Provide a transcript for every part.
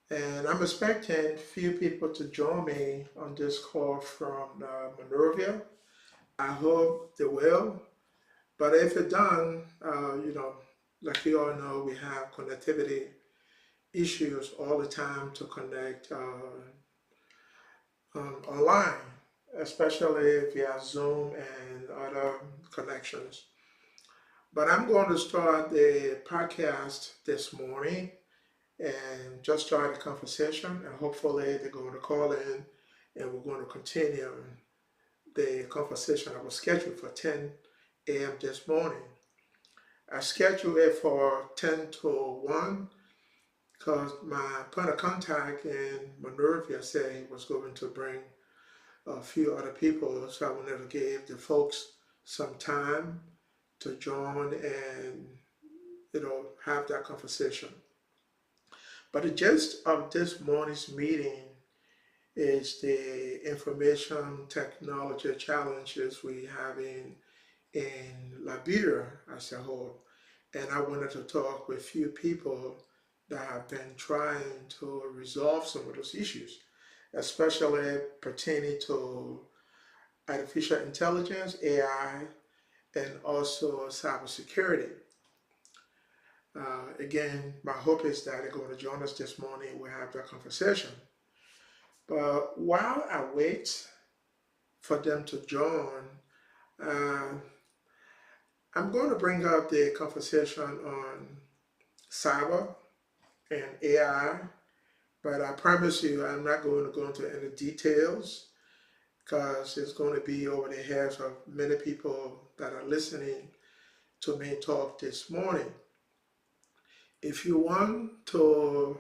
And I'm expecting a few people to join me on this call from Monrovia. I hope they will. But if they don't, like you all know, we have connectivity issues all the time to connect online, especially via Zoom and other connections. But I'm going to start the podcast this morning and just start a conversation, and hopefully they're going to call in and we're going to continue the conversation I was scheduled for 10 a.m. this morning. I scheduled it for 10 to 1 because my point of contact in Monrovia said he was going to bring a few other people, so I wanted to give the folks some time to join and have that conversation. But the gist of this morning's meeting is the information technology challenges we have in Liberia as a whole. And I wanted to talk with a few people that have been trying to resolve some of those issues, especially pertaining to artificial intelligence, AI, and also cybersecurity. Again, my hope is that they're going to join us this morning. We'll have that conversation. But while I wait for them to join, uh, I'm going to bring up the conversation on cyber and AI, but I promise you I'm not going to go into any details because it's going to be over the heads of many people that are listening to me talk this morning. If you want to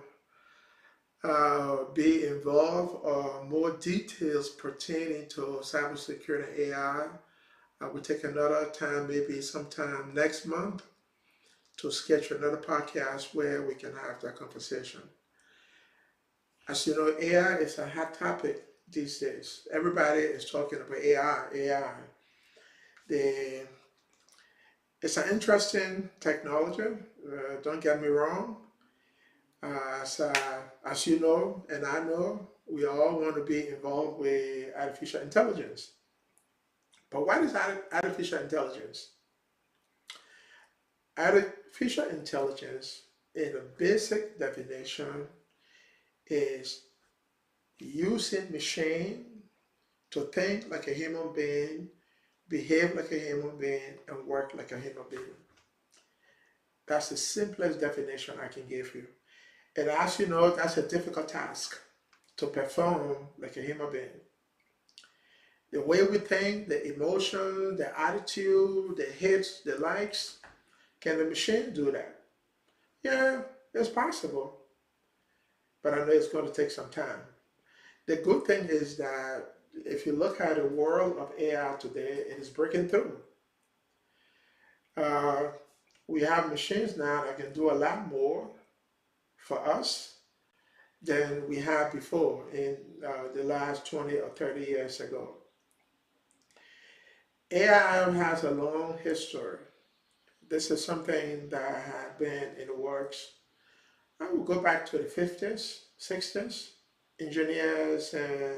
be involved or more details pertaining to cybersecurity and AI, I will take another time, maybe sometime next month, to schedule another podcast where we can have that conversation. As you know, AI is a hot topic these days. Everybody is talking about AI, AI. The, it's an interesting technology, don't get me wrong. As you know, and I know, we all want to be involved with artificial intelligence. But what is artificial intelligence? Artificial intelligence, in a basic definition, is using machine to think like a human being, behave like a human being, and work like a human being. That's the simplest definition I can give you. And as you know, that's a difficult task to perform like a human being. The way we think, the emotion, the attitude, the hits, the likes, can the machine do that? Yeah, it's possible, but I know it's going to take some time. The good thing is that if you look at the world of AI today, it is breaking through. Uh, we have machines now that can do a lot more for us than we had before in the last 20 or 30 years ago. AI has a long history. This is something that had been in the works. I will go back to the 50s, 60s. Engineers and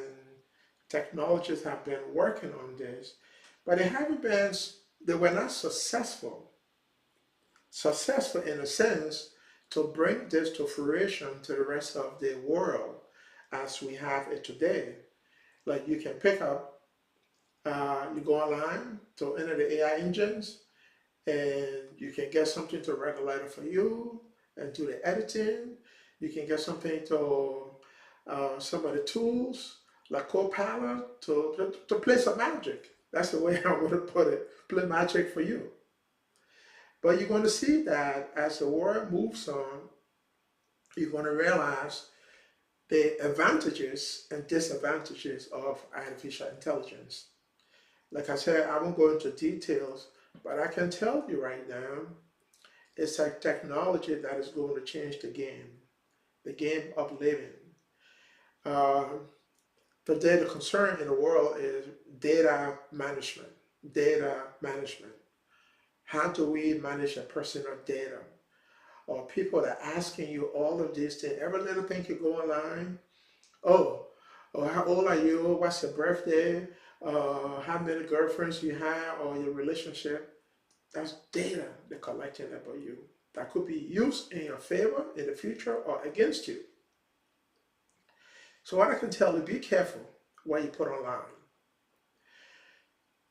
technologists have been working on this, but they were not successful. Successful in a sense to bring this to fruition to the rest of the world as we have it today. Like you can pick up, you go online to enter the AI engines, and you can get something to write a letter for you and do the editing. You can get something to some of the tools like Copilot to play some magic. That's the way I would have put it. Play magic for you. But you're going to see that as the world moves on, you're going to realize the advantages and disadvantages of artificial intelligence. Like I said, I won't go into details, but I can tell you right now, it's a technology that is going to change the game of living. Uh, Today, the concern in the world is data management. Data management. How do we manage a personal data? or people that are asking you all of these things. Every little thing you go online. Oh, how old are you? What's your birthday? How many girlfriends you have, or your relationship? That's data they're collecting about you that could be used in your favor in the future or against you. So what I can tell you, be careful what you put online.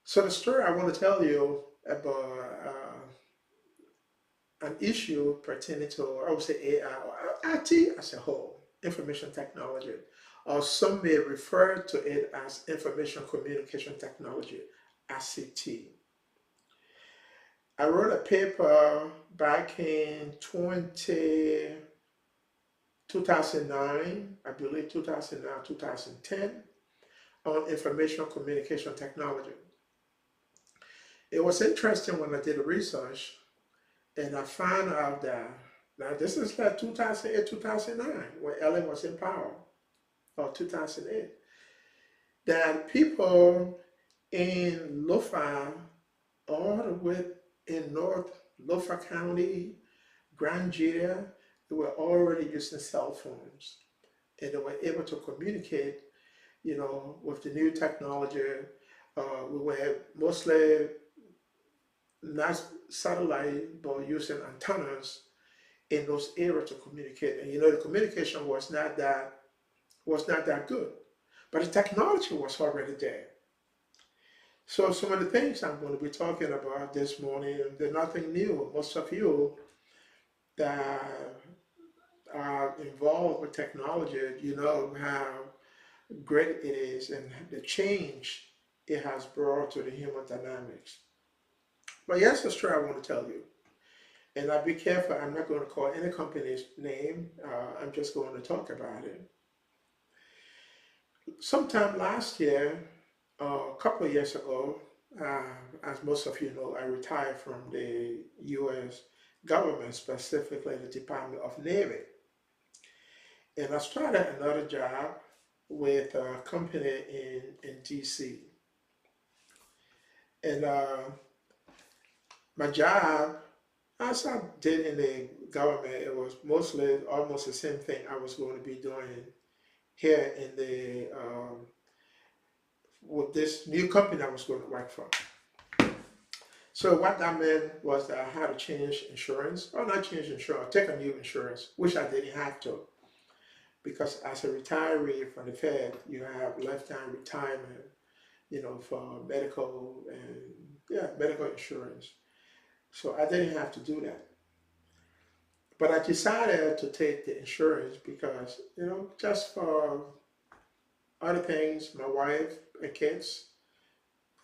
So the story I want to tell you about an issue pertaining to, I would say, AI or IT as a whole, information technology, or some may refer to it as information communication technology, ICT. I wrote a paper back in 2009, I believe 2009, 2010, on information communication technology. It was interesting when I did the research and I found out that, now this is like 2008, 2009, when Ellen was in power, or 2008, that people in Lofa, all the way in North Lofa County, Grand Julia, they were already using cell phones and they were able to communicate, with the new technology. We were mostly not satellite, but using antennas in those areas to communicate. And the communication was not that good, but the technology was already there. So some of the things I'm going to be talking about this morning, they're nothing new. Most of you that are involved with technology, you know how great it is and the change it has brought to the human dynamics. But here's the story I want to tell you. And I'll be careful, I'm not going to call any company's name. I'm just going to talk about it. Sometime last year, a couple of years ago, as most of you know, I retired from the U.S. government, specifically the Department of Navy. And I started another job with a company in D.C. And my job, as I did in the government, it was mostly almost the same thing I was going to be doing here in the with this new company I was going to work for. So what that meant was that I had to change insurance, or not change insurance, take a new insurance, which I didn't have to, because as a retiree from the Fed, you have lifetime retirement, for medical and medical insurance. So I didn't have to do that. But I decided to take the insurance because, just for other things, my wife and kids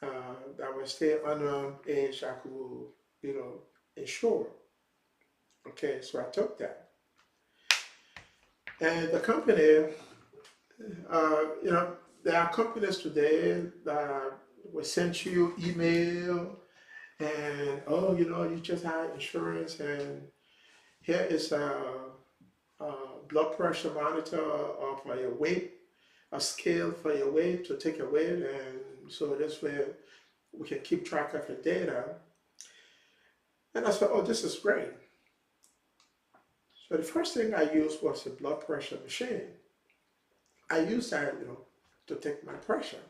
that were still under age, I could, insure. Okay, so I took that. And the company, there are companies today that will send you email and, oh, you just had insurance and here is a blood pressure monitor or for your weight, a scale for your weight to take your weight, and so this way we can keep track of your data. And I said, oh, this is great. So the first thing I used was a blood pressure machine. I used that, to take my pressure.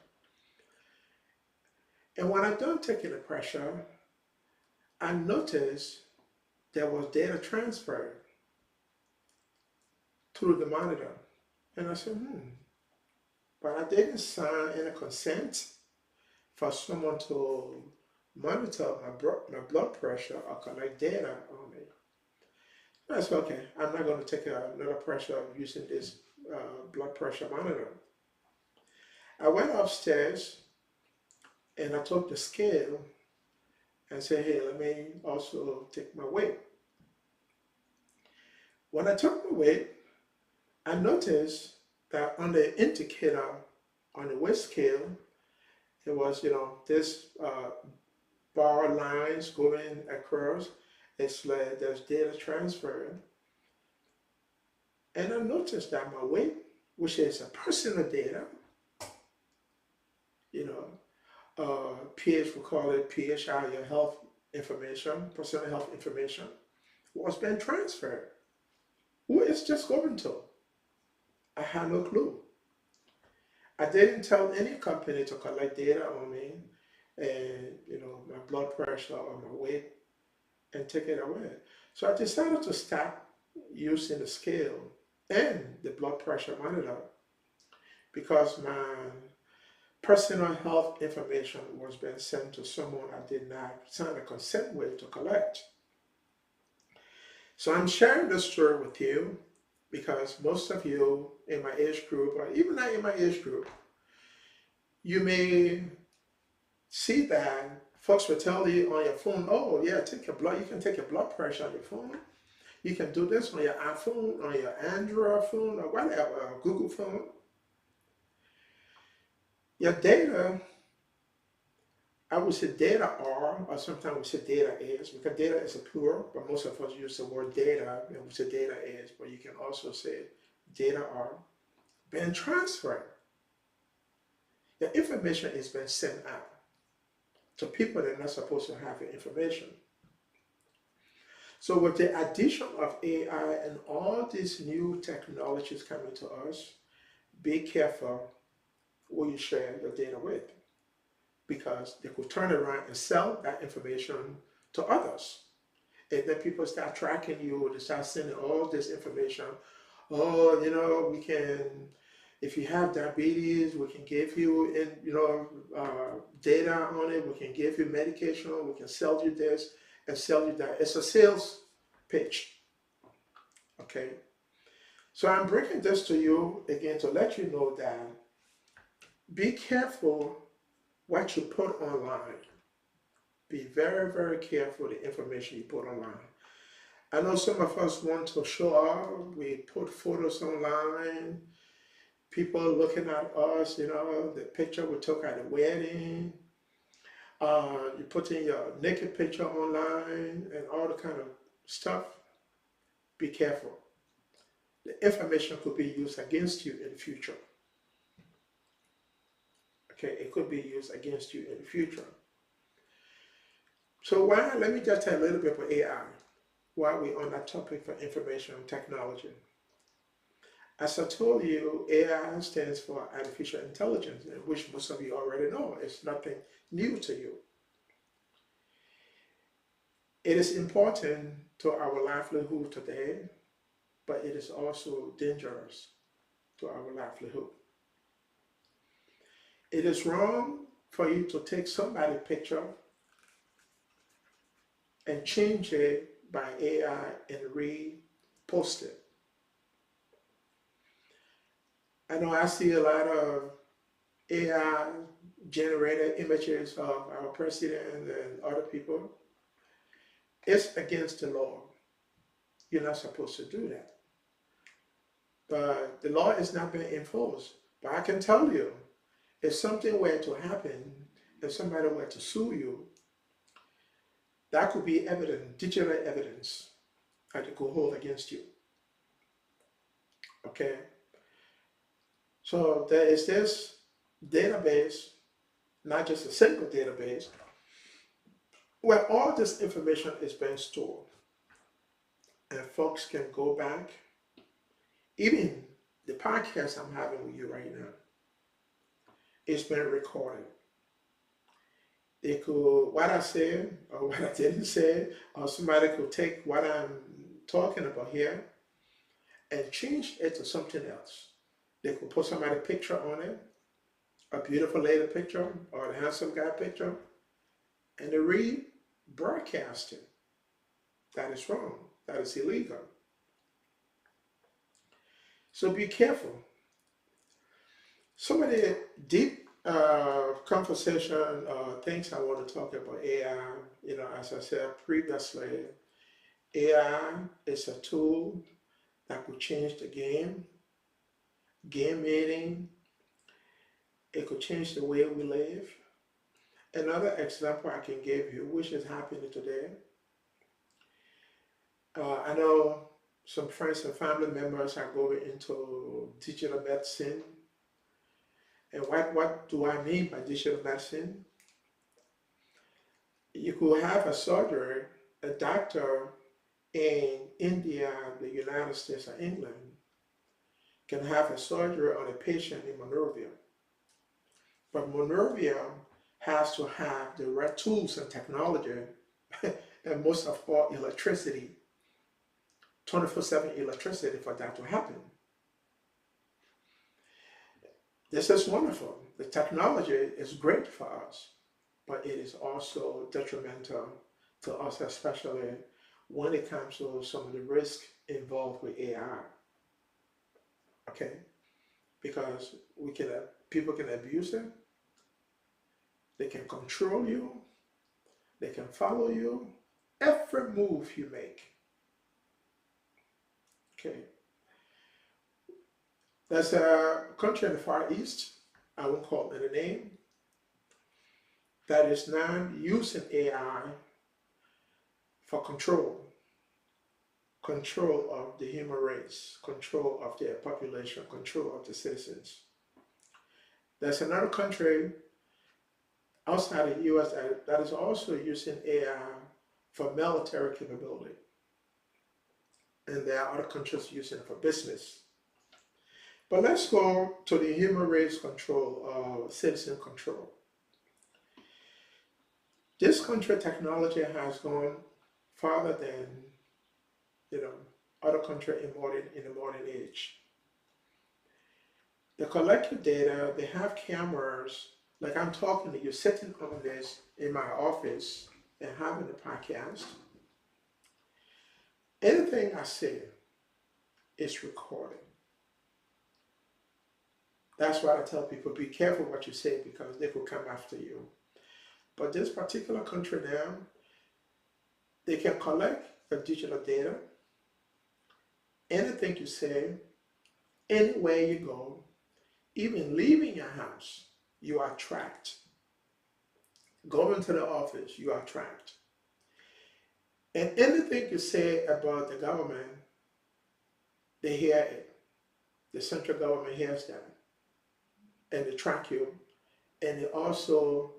And when I done taking the pressure, I noticed there was data transfer through the monitor. And I said, but I didn't sign any consent for someone to monitor my blood pressure or collect data on me. I said, okay, I'm not going to take another pressure using this blood pressure monitor. I went upstairs and I took the scale and said, hey, let me also take my weight. When I took my weight, I noticed that on the indicator on the weight scale, it was, this bar lines going across. It's like there's data transfer. And I noticed that my weight, which is a personal data, PH, we call it PHI, your health information, personal health information. was being transferred. Who is this going to? I had no clue. I didn't tell any company to collect data on me and my blood pressure or my weight and take it away. So I decided to start using the scale and the blood pressure monitor because my personal health information was being sent to someone I did not sign a consent with to collect. So I'm sharing this story with you because most of you in my age group, or even not in my age group, you may see that folks will tell you on your phone, oh yeah, you can take your blood pressure on your phone. You can do this on your iPhone, on your Android phone, or whatever, or Google phone. Your data, I would say data are, or sometimes we say data is, because data is a plural, but most of us use the word data, and we say data is, but you can also say data are being transferred. The information is being sent out to people that are not supposed to have the information. So with the addition of AI and all these new technologies coming to us, be careful who you share your data with because they could turn around and sell that information to others. And then people start tracking you, they start sending all this information. Oh, we can, if you have diabetes, we can give you, data on it. We can give you medication. We can sell you this and sell you that. It's a sales pitch. Okay. So I'm bringing this to you again to let you know that be careful what you put online. Be very, very careful the information you put online. I know some of us want to show off. We put photos online. People looking at us, the picture we took at the wedding. You put in your naked picture online and all the kind of stuff. Be careful. The information could be used against you in the future. Okay, it could be used against you in the future. So let me just tell a little bit about AI while we're on that topic for information technology. As I told you, AI stands for artificial intelligence, which most of you already know. It's nothing new to you. It is important to our livelihood today, but it is also dangerous to our livelihood. It is wrong for you to take somebody's picture and change it by AI and repost it. I know I see a lot of AI generated images of our president and other people. It's against the law. You're not supposed to do that. But the law is not being enforced. But I can tell you, if something were to happen, if somebody were to sue you, that could be evidence, digital evidence that they could hold against you. Okay? So there is this database, not just a single database, where all this information is being stored. And folks can go back, even the podcast I'm having with you right now, it's been recorded. They could, what I said or what I didn't say, or somebody could take what I'm talking about here and change it to something else. They could put somebody's picture on it, a beautiful lady picture or a handsome guy picture, and they rebroadcast it. That is wrong. That is illegal. So be careful. Some of the deep conversation things I want to talk about AI, as I said previously, AI is a tool that could change the game meaning. It could change the way we live. Another example I can give you, which is happening today, I know some friends and family members are going into digital medicine. And what do I mean by digital medicine? You could have a surgery, a doctor in India, the United States, or England can have a surgery on a patient in Monrovia. But Monrovia has to have the right tools and technology and most of all electricity, 24/7 electricity for that to happen. This is wonderful. The technology is great for us, but it is also detrimental to us, especially when it comes to some of the risk involved with AI. Okay, because people can abuse it, they can control you, they can follow you, every move you make. Okay, there's a country in the Far East, I won't call it a name, that is now using AI for control of the human race, control of their population, control of the citizens. There's another country outside the US that is also using AI for military capability. And there are other countries using it for business. But let's go to the human race control, citizen control. This country technology has gone farther than other countries in the modern age. They collect your data, they have cameras, like I'm talking to you, sitting on this in my office and having a podcast. Anything I say is recorded. That's why I tell people, be careful what you say because they could come after you. But this particular country now, they can collect your digital data, anything you say, anywhere you go, even leaving your house, you are tracked. Going to the office, you are tracked. And anything you say about the government, they hear it. The central government hears that. And they track you. And they also,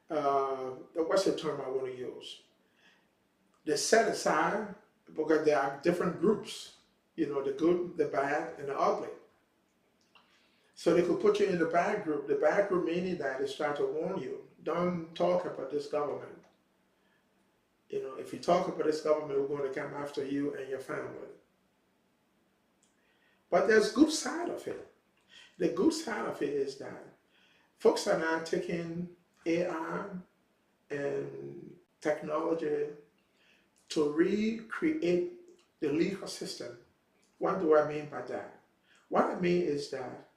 what's the term I want to use? They set aside, because there are different groups, the good, the bad, and the ugly. So they could put you in the bad group. The bad group meaning that they try to warn you, don't talk about this government. If you talk about this government, we're going to come after you and your family. But there's good side of it. The good side of it is that folks are now taking AI and technology to recreate the legal system. What do I mean by that? What I mean is that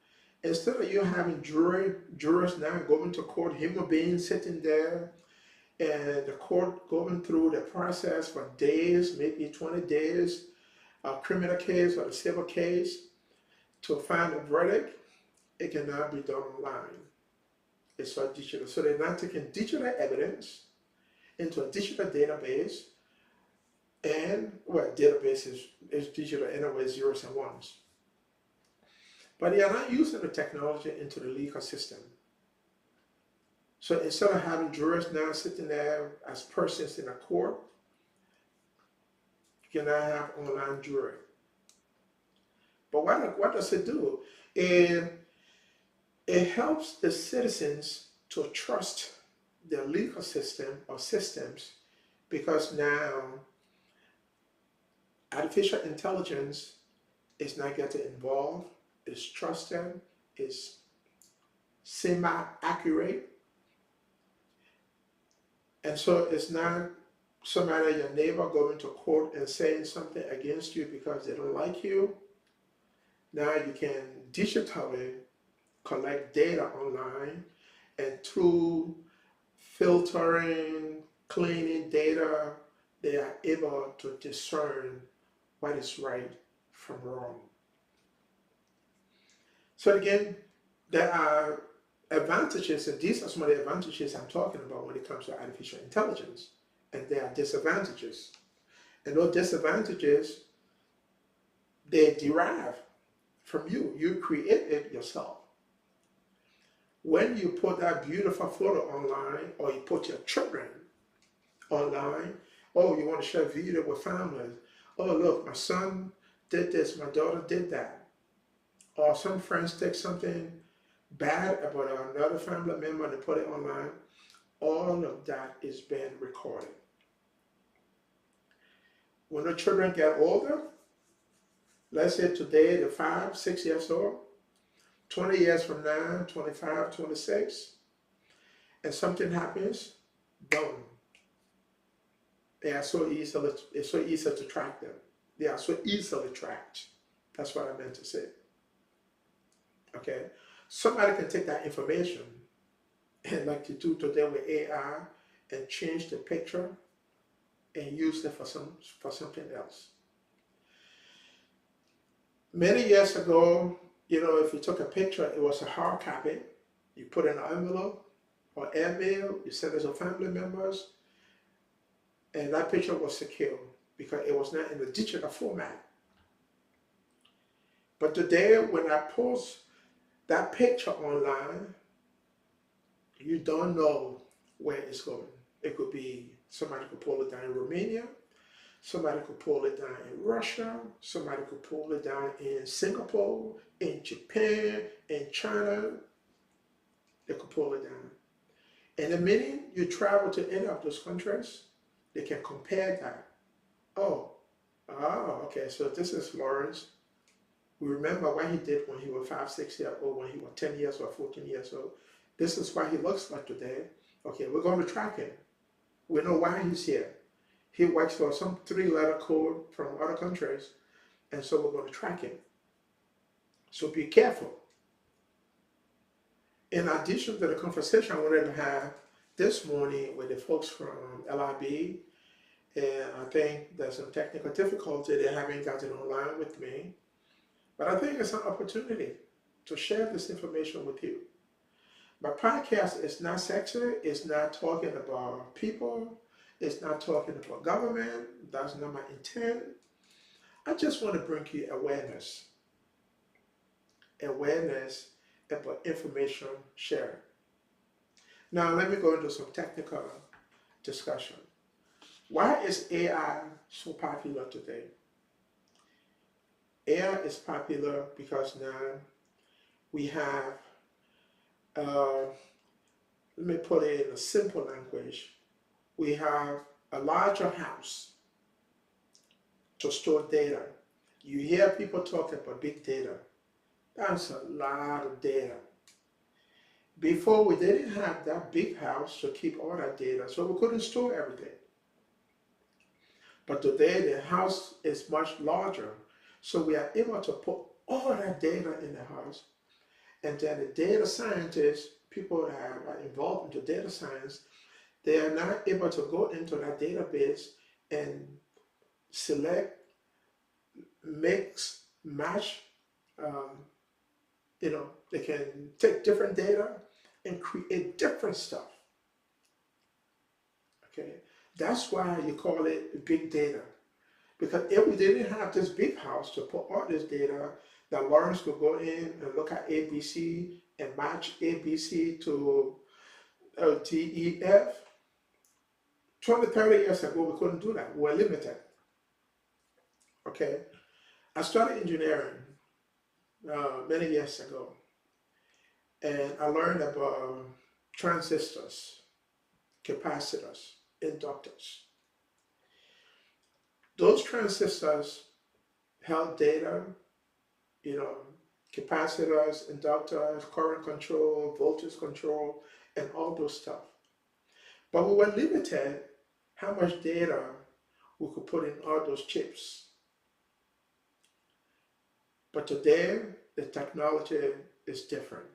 instead of you having jurors now going to court, human beings sitting there, and the court going through the process for days, maybe 20 days, a criminal case or a civil case, to find a verdict, it can now be done online. It's all digital. So they're now taking digital evidence into a digital database, and database is digital anyway, zeros and ones. But they are not using the technology into the legal system. So instead of having jurors now sitting there as persons in a court, you can now have online jury. But what does it do? It helps the citizens to trust the legal system or systems, because now artificial intelligence is not getting involved, is trusted, is semi-accurate. And so it's not somebody, your neighbor, going to court and saying something against you because they don't like you. Now you can digitally collect data online, and through filtering, cleaning data, they are able to discern what is right from wrong. So again, there are advantages, and these are some of the advantages I'm talking about when it comes to artificial intelligence. And there are disadvantages. And those disadvantages, they derive from you. You create it yourself. When you put that beautiful photo online, or you put your children online, Oh, you want to share video with families. Oh, look, my son did this, my daughter did that. Or some friends take something bad about another family member and they put it online. All of that is being recorded. When the children get older, let's say today they're 5, 6 years old, 20 years from now, 25, 26, and something happens, boom. They are so easily, it's so easy to track them. They are so easily tracked. That's what I meant to say. Okay? Somebody can take that information and like you do today with AI and change the picture and use it for something else. Many years ago, if you took a picture, it was a hard copy. You put it in an envelope or airmail, you send it to family members, and that picture was secure because it was not in the digital format. But today, when I post that picture online, you don't know where it's going. It could be somebody could pull it down in Romania, somebody could pull it down in Russia, somebody could pull it down in Singapore, in Japan, in China. They could pull it down. And the minute you travel to any of those countries, they can compare that. Oh, okay, so this is Lawrence. We remember what he did when he was 5, 6 years old, when he was 10 years or 14 years old. This is what he looks like today. Okay, we're going to track him. We know why he's here. He works for some 3-letter code from other countries, and so we're going to track him. So be careful. In addition to the conversation I wanted to have this morning with the folks from LIB, and I think there's some technical difficulty. They haven't gotten online with me. But I think it's an opportunity to share this information with you. My podcast is not sexy. It's not talking about people. It's not talking about government. That's not my intent. I just want to bring you awareness. Awareness about information sharing. Now, let me go into some technical discussion. Why is AI so popular today? AI is popular because now we have, let me put it in a simple language, we have a larger house to store data. You hear people talk about big data. That's a lot of data. Before, we didn't have that big house to keep all that data, so we couldn't store everything. But today, the house is much larger, so we are able to put all that data in the house, and then the data scientists, people that are involved into data science, they are now able to go into that database and select, mix, match. They can take different data and create different stuff. Okay, that's why you call it big data. Because if we didn't have this big house to put all this data, that Lawrence could go in and look at ABC and match ABC to DEF. 20, 30 years ago, we couldn't do that. We were limited. Okay, I started engineering many years ago, and I learned about transistors, capacitors, inductors. Those transistors held data, capacitors, inductors, current control, voltage control, and all those stuff. But we were limited how much data we could put in all those chips. But today, the technology is different.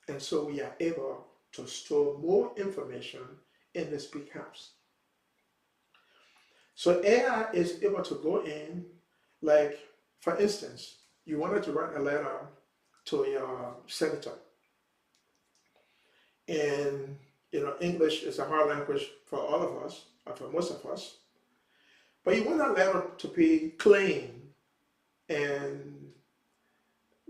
And so we are able to store more information in this big house. So AI is able to go in, like, for instance, you wanted to write a letter to your senator. And, English is a hard language for all of us, or for most of us. But you want that letter to be clean and,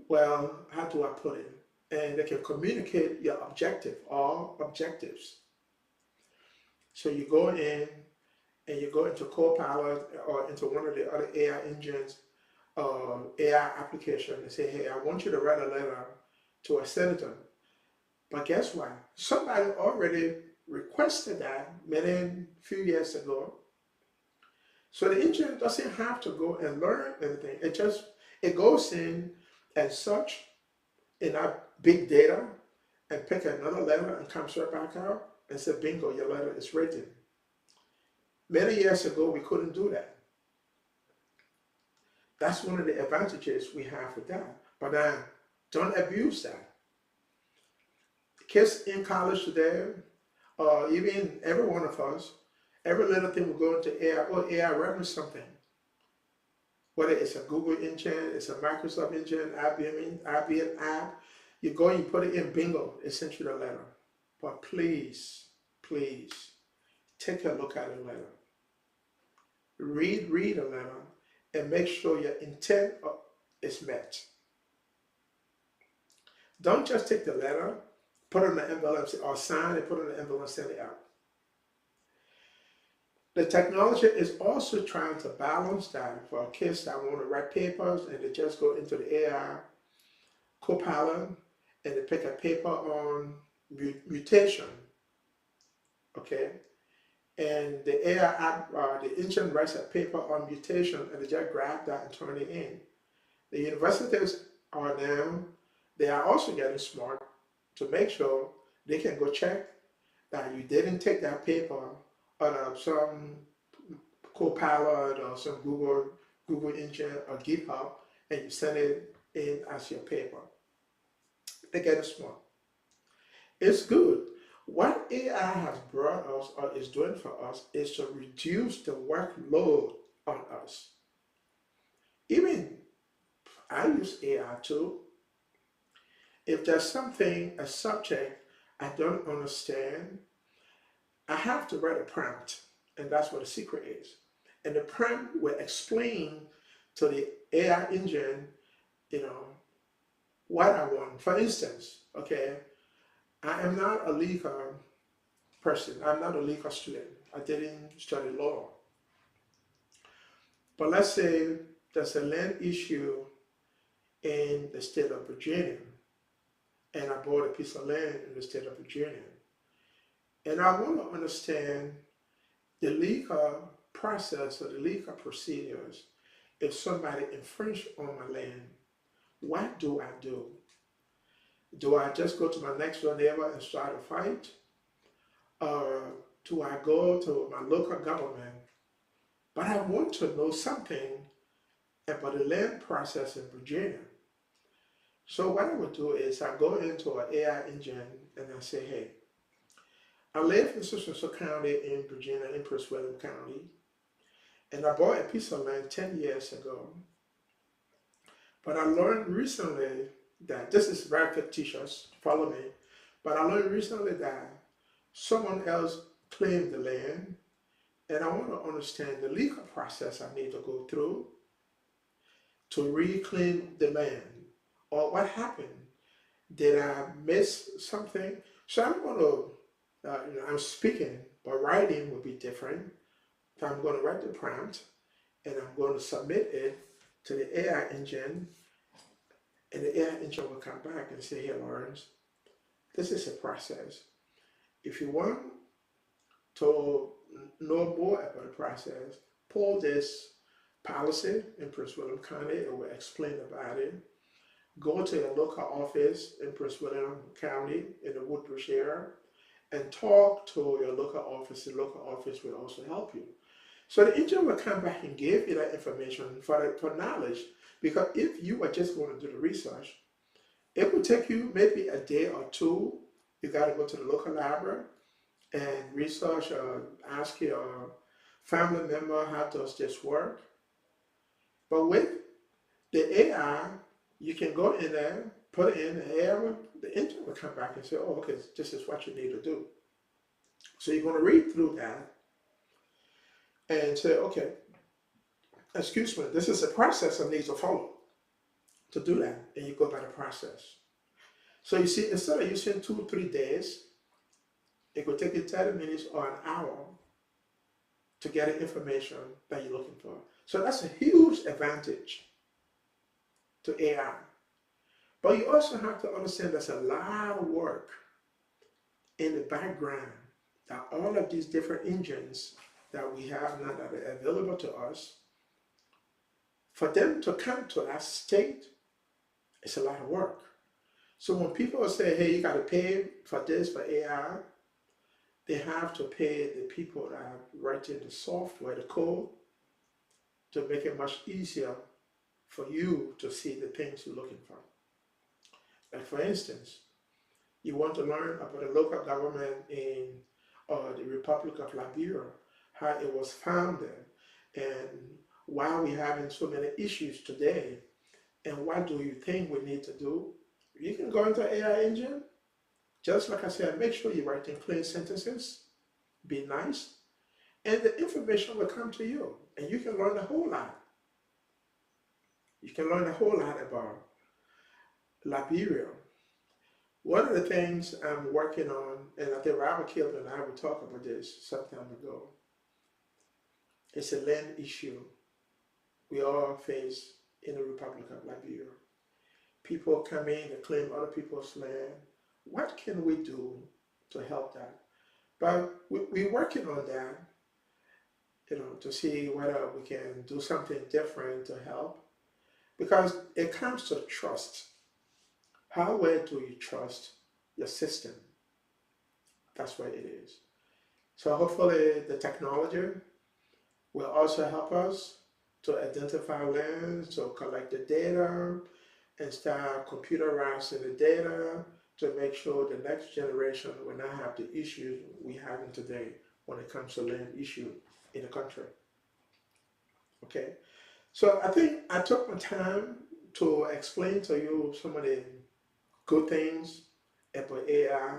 well, how do I put it? And they can communicate your objective or objectives. So you go in and you go into Copilot or into one of the other AI engines, AI application, and say, hey, I want you to write a letter to a senator. But guess what? Somebody already requested that many few years ago. So the engine doesn't have to go and learn anything. It goes in and search in our big data and pick another letter and comes right back out and say, bingo, your letter is written. Many years ago, we couldn't do that. That's one of the advantages we have with that. But don't abuse that. Kids in college today, or even every one of us, every little thing will go into AI. Oh, AI write me something. Whether it's a Google engine, it's a Microsoft engine, IBM app, you go and you put it in, bingo, it sent you the letter. But please, please, take a look at the letter. Read the letter and make sure your intent is met. Don't just take the letter, put it in the envelope, or sign it, put it in the envelope and send it out. The technology is also trying to balance that for kids that want to write papers and they just go into the AI Copilot and they pick a paper on mutation, okay? And the AI app, the engine writes a paper on mutation and they just grab that and turn it in. The universities are now, they are also getting smart to make sure they can go check that you didn't take that paper out of some Copilot or some Google engine or GitHub and you send it in as your paper. They're getting smart. It's good. What AI has brought us or is doing for us is to reduce the workload on us. Even I use AI too. If there's something, a subject I don't understand, I have to write a prompt, and that's what the secret is. And the prompt will explain to the AI engine, you know, what I want. For instance, okay, I am not a legal person. I'm not a legal student. I didn't study law. But let's say there's a land issue in the state of Virginia, and I bought a piece of land in the state of Virginia. And I want to understand the legal process or the legal procedures. If somebody infringes on my land, what do I do? Do I just go to my next door neighbor and start a fight? Or do I go to my local government? But I want to know something about the land process in Virginia. So what I would do is I go into an AI engine and I say, hey, I live in Successor County in Virginia, in Prince William County, and I bought a piece of land 10 years ago. But I learned recently that, this is very fictitious, follow me, but I learned recently that someone else claimed the land, and I want to understand the legal process I need to go through to reclaim the land. Or what happened? Did I miss something? So I'm going to, I'm speaking, but writing will be different. So I'm going to write the prompt, and I'm going to submit it to the AI engine, and the AI engine will come back and say, hey, Lawrence, this is a process. If you want to know more about the process, pull this policy in Prince William County, it will explain about it. Go to your local office in Prince William County in the Woodbridge area and talk to your local office. The local office will also help you. So the engine will come back and give you that information for knowledge, because if you are just going to do the research, it will take you maybe a day or two. You got to go to the local library and research or ask your family member, how does this work? But with the AI, you can go in there, put it in the AI, the engine will come back and say, oh, okay, this is what you need to do. So you're going to read through that and say, okay, excuse me, this is a process I need to follow to do that. And you go by the process. So you see, instead of using 2 or 3 days, it could take you 30 minutes or an hour to get the information that you're looking for. So that's a huge advantage to AI. But you also have to understand there's a lot of work in the background that all of these different engines that we have now that are available to us, for them to come to that state, it's a lot of work. So when people say, hey, you got to pay for this for AI, they have to pay the people that are writing the software, the code, to make it much easier for you to see the things you're looking for. Like for instance, you want to learn about the local government in the Republic of Liberia, how it was founded, and why we're having so many issues today, and what do you think we need to do? You can go into AI engine, just like I said, make sure you're writing clean sentences, be nice, and the information will come to you, and you can learn a whole lot. You can learn a whole lot about Liberia. One of the things I'm working on, and I think Robert Kilton and I will talk about this some time ago, it's a land issue we all face in the Republic of Liberia. People come in and claim other people's land. What can we do to help that? But we're working on that, to see whether we can do something different to help. Because it comes to trust. How well do you trust your system? That's what it is. So hopefully the technology will also help us to identify lands, to collect the data, and start computerizing the data to make sure the next generation will not have the issues we have today when it comes to land issue in the country. Okay, so I think I took my time to explain to you some of the good things about AI,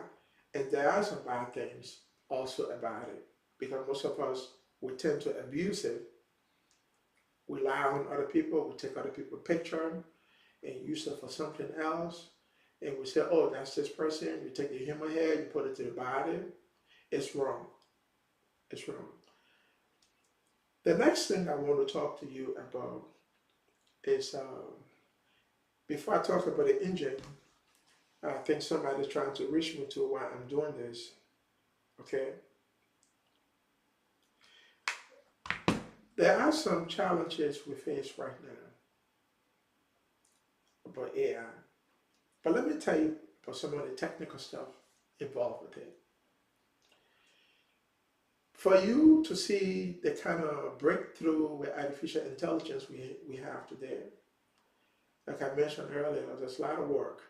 and there are some bad things also about it, because most of us, we tend to abuse it. We lie on other people, we take other people's picture and use it for something else, and we say, oh, that's this person. You take the human head, you put it to the body. It's wrong. It's wrong. The next thing I want to talk to you about is, before I talk about the engine, I think somebody's trying to reach me to why I'm doing this. Okay? There are some challenges we face right now about AI. But let me tell you about some of the technical stuff involved with it. For you to see the kind of breakthrough with artificial intelligence we have today, like I mentioned earlier, there's a lot of work.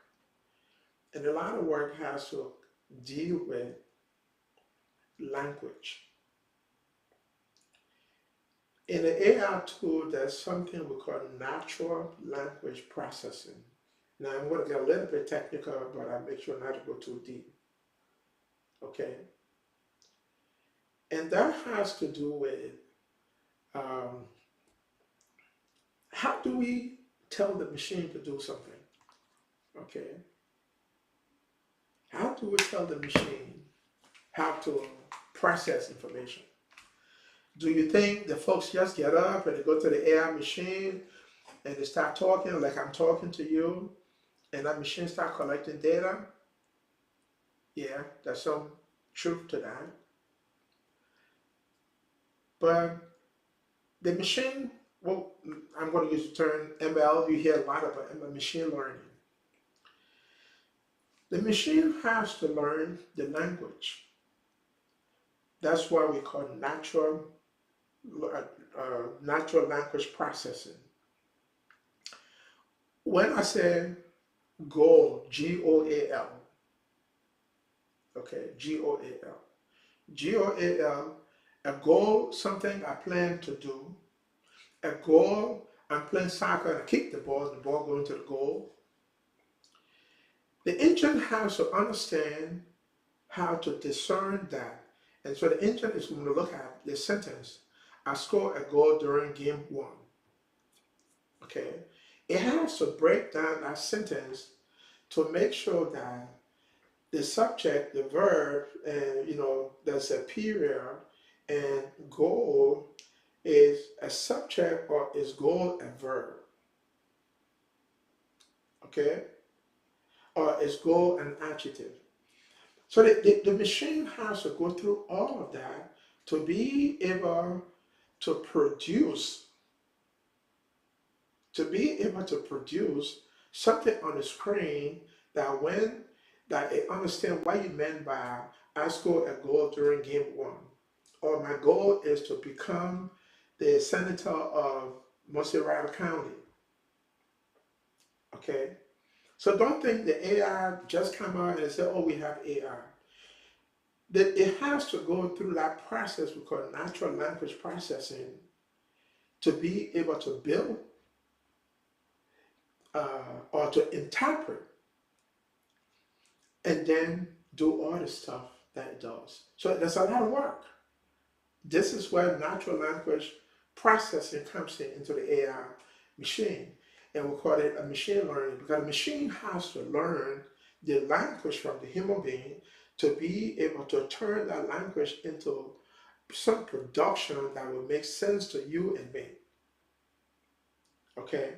And a lot of work has to deal with language. In the AI tool, there's something we call natural language processing. Now, I'm going to get a little bit technical, but I'll make sure not to go too deep. Okay? And that has to do with how do we tell the machine to do something? Okay? How do we tell the machine how to process information? Do you think the folks just get up and they go to the AI machine and they start talking like I'm talking to you, and that machine start collecting data? Yeah, there's some truth to that. But the machine, well, I'm going to use the term ML. You hear a lot about ML, machine learning. The machine has to learn the language. That's why we call natural language processing. When I say goal, Goal, okay, Goal, Goal, a goal, something I plan to do. A goal, I'm playing soccer and I kick the ball going to the goal. The engine has to understand how to discern that. And so the engine is going to look at the sentence. I scored a goal during game 1. Okay? It has to break down that sentence to make sure that the subject, the verb, and there's a period, And goal is a subject or is goal a verb? Okay? Or is goal an adjective? So the machine has to go through all of that to be able to produce, something on the screen that when that it understand what you meant by I scored a goal during game one, or my goal is to become the senator of Montserrat County. Okay, so don't think the AI just come out and say, "Oh, we have AI." That it has to go through that process we call natural language processing to be able to build or to interpret and then do all the stuff that it does. So there's a lot of work. This is where natural language processing comes into the AI machine. And we call it a machine learning because the machine has to learn the language from the human being to be able to turn that language into some production that will make sense to you and me. Okay?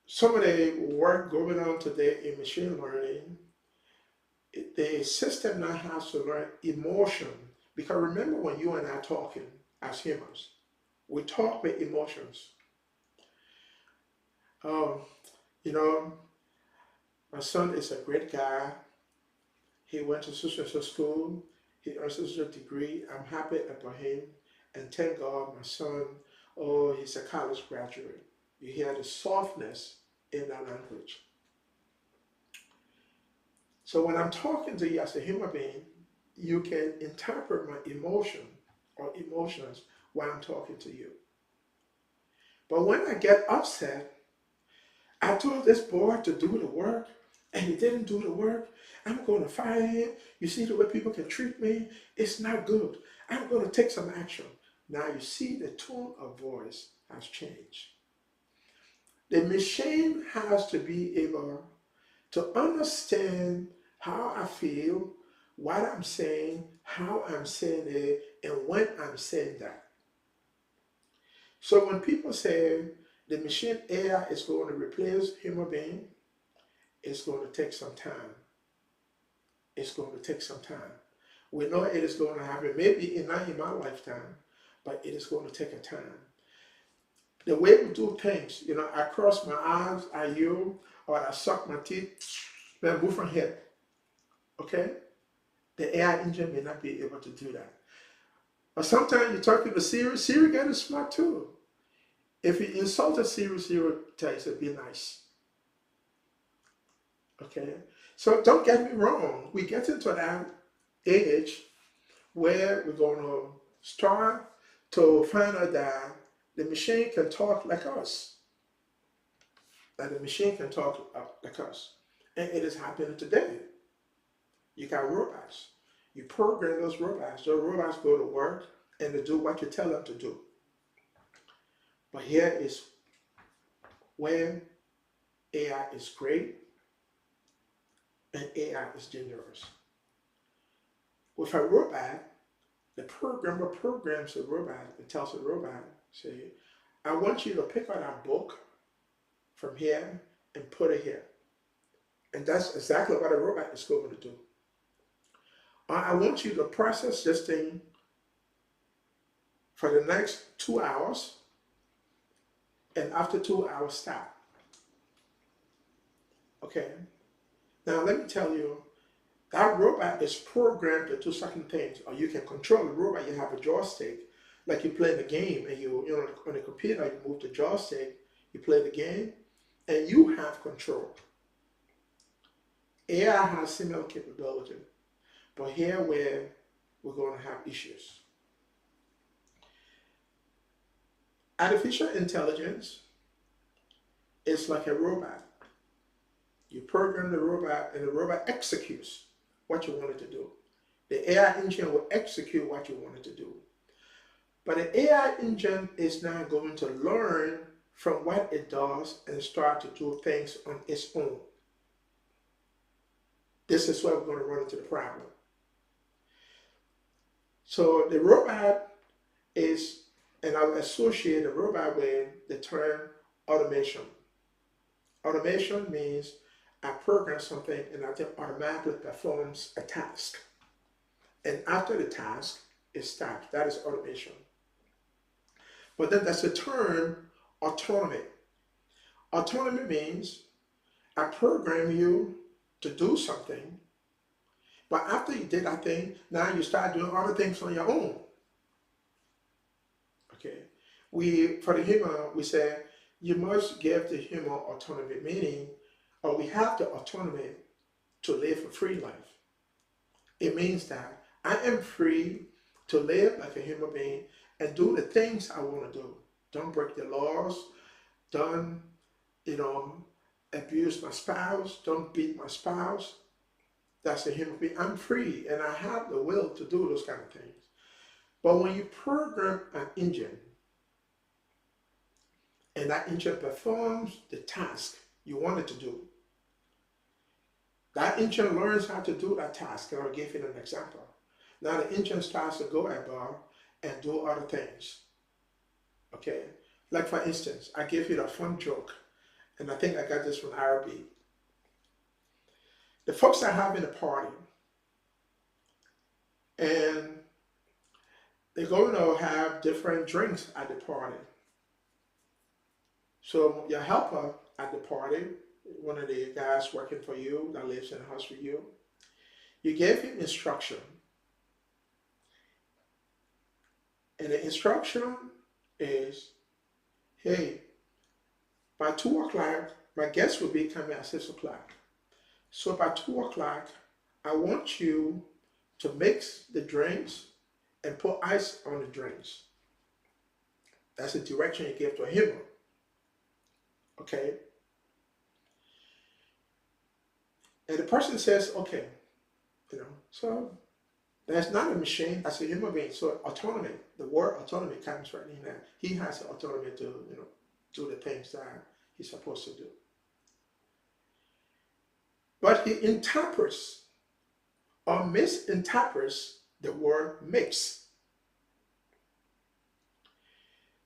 Some of the work going on today in machine learning, the system now has to learn emotion. Because remember when you and I are talking as humans, we talk with emotions. Um, you know, my son is a great guy. He went to social school. He earned a degree. I'm happy about him. And thank God my son, oh, he's a college graduate. You hear the softness in that language. So when I'm talking to you as a human being, you can interpret my emotion or emotions while I'm talking to you. But when I get upset, I told this boy to do the work and he didn't do the work. I'm going to fire him. You see the way people can treat me? It's not good. I'm going to take some action. Now you see the tone of voice has changed. The machine has to be able to understand how I feel, what I'm saying, how I'm saying it, and when I'm saying that. So when people say the machine AI is going to replace human being, it's going to take some time. It's going to take some time. We know it is going to happen, maybe not in my lifetime, but it is going to take a time. The way we do things, I cross my eyes, I yawn, or I suck my teeth, then move from here. Okay? The AI engine may not be able to do that. But sometimes you're talking to Siri, Siri getting smart too. If you insult a Siri, Siri tells you to be nice. Okay? So don't get me wrong. We get into that age where we're going to start to find out that the machine can talk like us. That the machine can talk like us. And it is happening today. You got robots. You program those robots. Those robots go to work and they do what you tell them to do. But here is where AI is great and AI is dangerous. With a robot, the programmer programs the robot and tells the robot, say, I want you to pick out a book from here and put it here. And that's exactly what a robot is going to do. I want you to process this thing for the next 2 hours, and after 2 hours, stop. Okay? Now, let me tell you, that robot is programmed to do certain things, or you can control the robot. You have a joystick, like you play the game, and on the computer, you move the joystick, you play the game, and you have control. AI has similar capability, but here where we're going to have issues. Artificial intelligence is like a robot. You program the robot, and the robot executes what you want it to do. The AI engine will execute what you want it to do. But the AI engine is now going to learn from what it does and start to do things on its own. This is where we're going to run into the problem. So the robot is, and I will associate the robot with the term automation. Automation means I program something and I think automatically performs a task. And after the task, it stops. That is automation. But then there's the term autonomy. Autonomy means I program you to do something, but after you did that thing, now you start doing other things on your own. Okay. For the human, we say you must give the human autonomy, meaning, or we have the autonomy to live a free life. It means that I am free to live like a human being and do the things I want to do. Don't break the laws. Don't, you know, abuse my spouse. Don't beat my spouse. That's a human being. I'm free and I have the will to do those kind of things. But when you program an engine and that engine performs the task you want it to do, that engine learns how to do that task. And I'll give you an example. Now the engine starts to go above and do other things. Okay? Like for instance, I give you a fun joke, and I think I got this from IRB. The folks are having a party, and they're going to have different drinks at the party. So your helper at the party, one of the guys working for you that lives in the house with you, you gave him instruction. And the instruction is, hey, by 2 o'clock, my guest will be coming at 6 o'clock. So by 2 o'clock, I want you to mix the drinks and put ice on the drinks. That's the direction you give to a human. Okay? And the person says, okay, so that's not a machine, that's a human being. So autonomy, the word autonomy comes right in there. He has the autonomy to, do the things that he's supposed to do. But he interprets or misinterprets the word mix.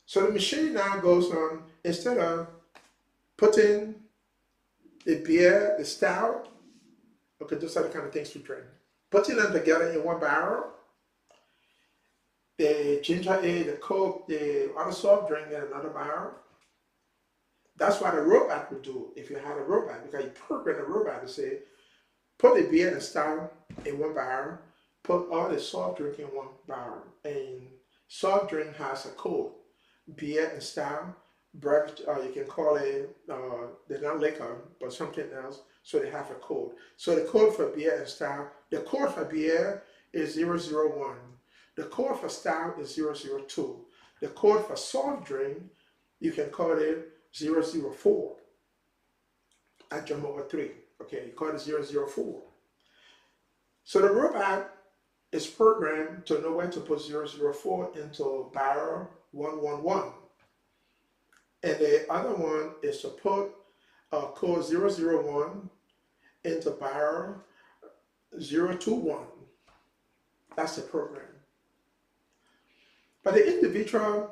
So the machine now goes on, instead of putting the beer, the stout, okay, those are the kind of things we drink, putting them together in one barrel, the ginger ale, the Coke, the other soft drink in another barrel. That's what a robot would do if you had a robot, because you program a robot to say, put the beer and stout in one barrel, put all the soft drink in one barrel. And soft drink has a code. Beer and stout, beverage, you can call it, they're not liquor, but something else, so they have a code. So the code for beer and stout, the code for beer is 001. The code for stout is 002. The code for soft drink, you can call it 004. I jump over 3. Okay, you call it 004. So the robot is programmed to know when to put 004 into barrel 111. And the other one is to put code 001 into barrel 021. That's the program. But the individual,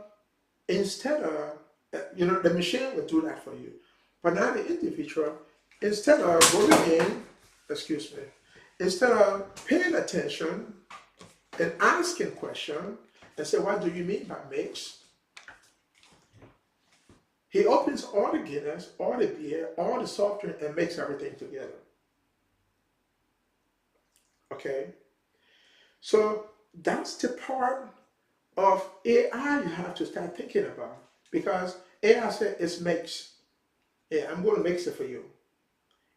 instead of, the machine will do that for you. But now the individual, instead of going in, instead of paying attention and asking questions and say, what do you mean by mix? He opens all the Guinness, all the beer, all the soft drink, and makes everything together. Okay? So that's the part of AI you have to start thinking about. Because AI said it's mix. Yeah, I'm going to mix it for you.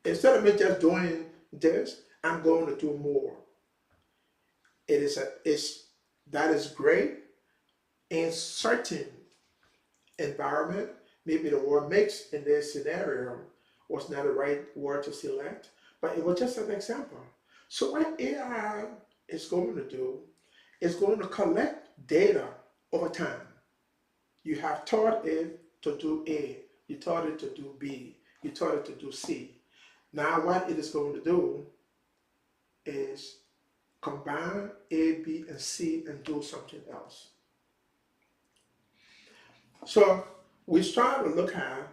Instead of me just doing this, I'm going to do more. That is great in certain environment. Maybe the word mix in this scenario was not the right word to select, but it was just an example. So what AI is going to do is going to collect data over time. You have taught it to do A, you taught it to do B, you taught it to do C. Now what it is going to do is combine A, B, and C and do something else. So we start to look at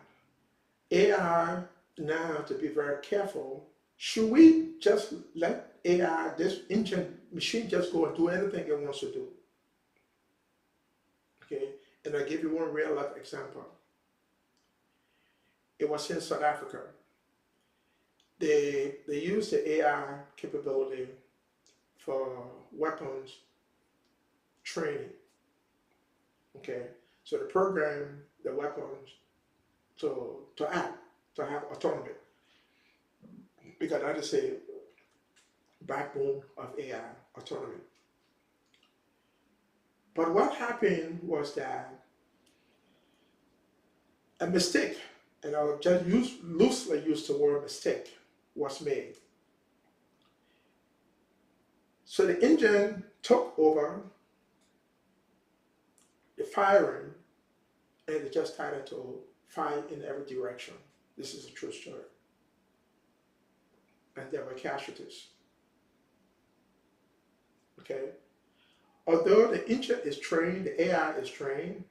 AI now to be very careful. Should we just let AI, this engine machine, just go and do anything it wants to do? Okay, and I give you one real life example. It was in South Africa. They use the AI capability for weapons training. Okay, so the program the weapons to act, to have autonomy, because that is a backbone of AI, autonomy. But what happened was that a mistake, and I'll just loosely use the word mistake, was made. So the engine took over the firing and it just started to fire in every direction. This is a true story. And there were casualties. Okay? Although the engine is trained, the AI is trained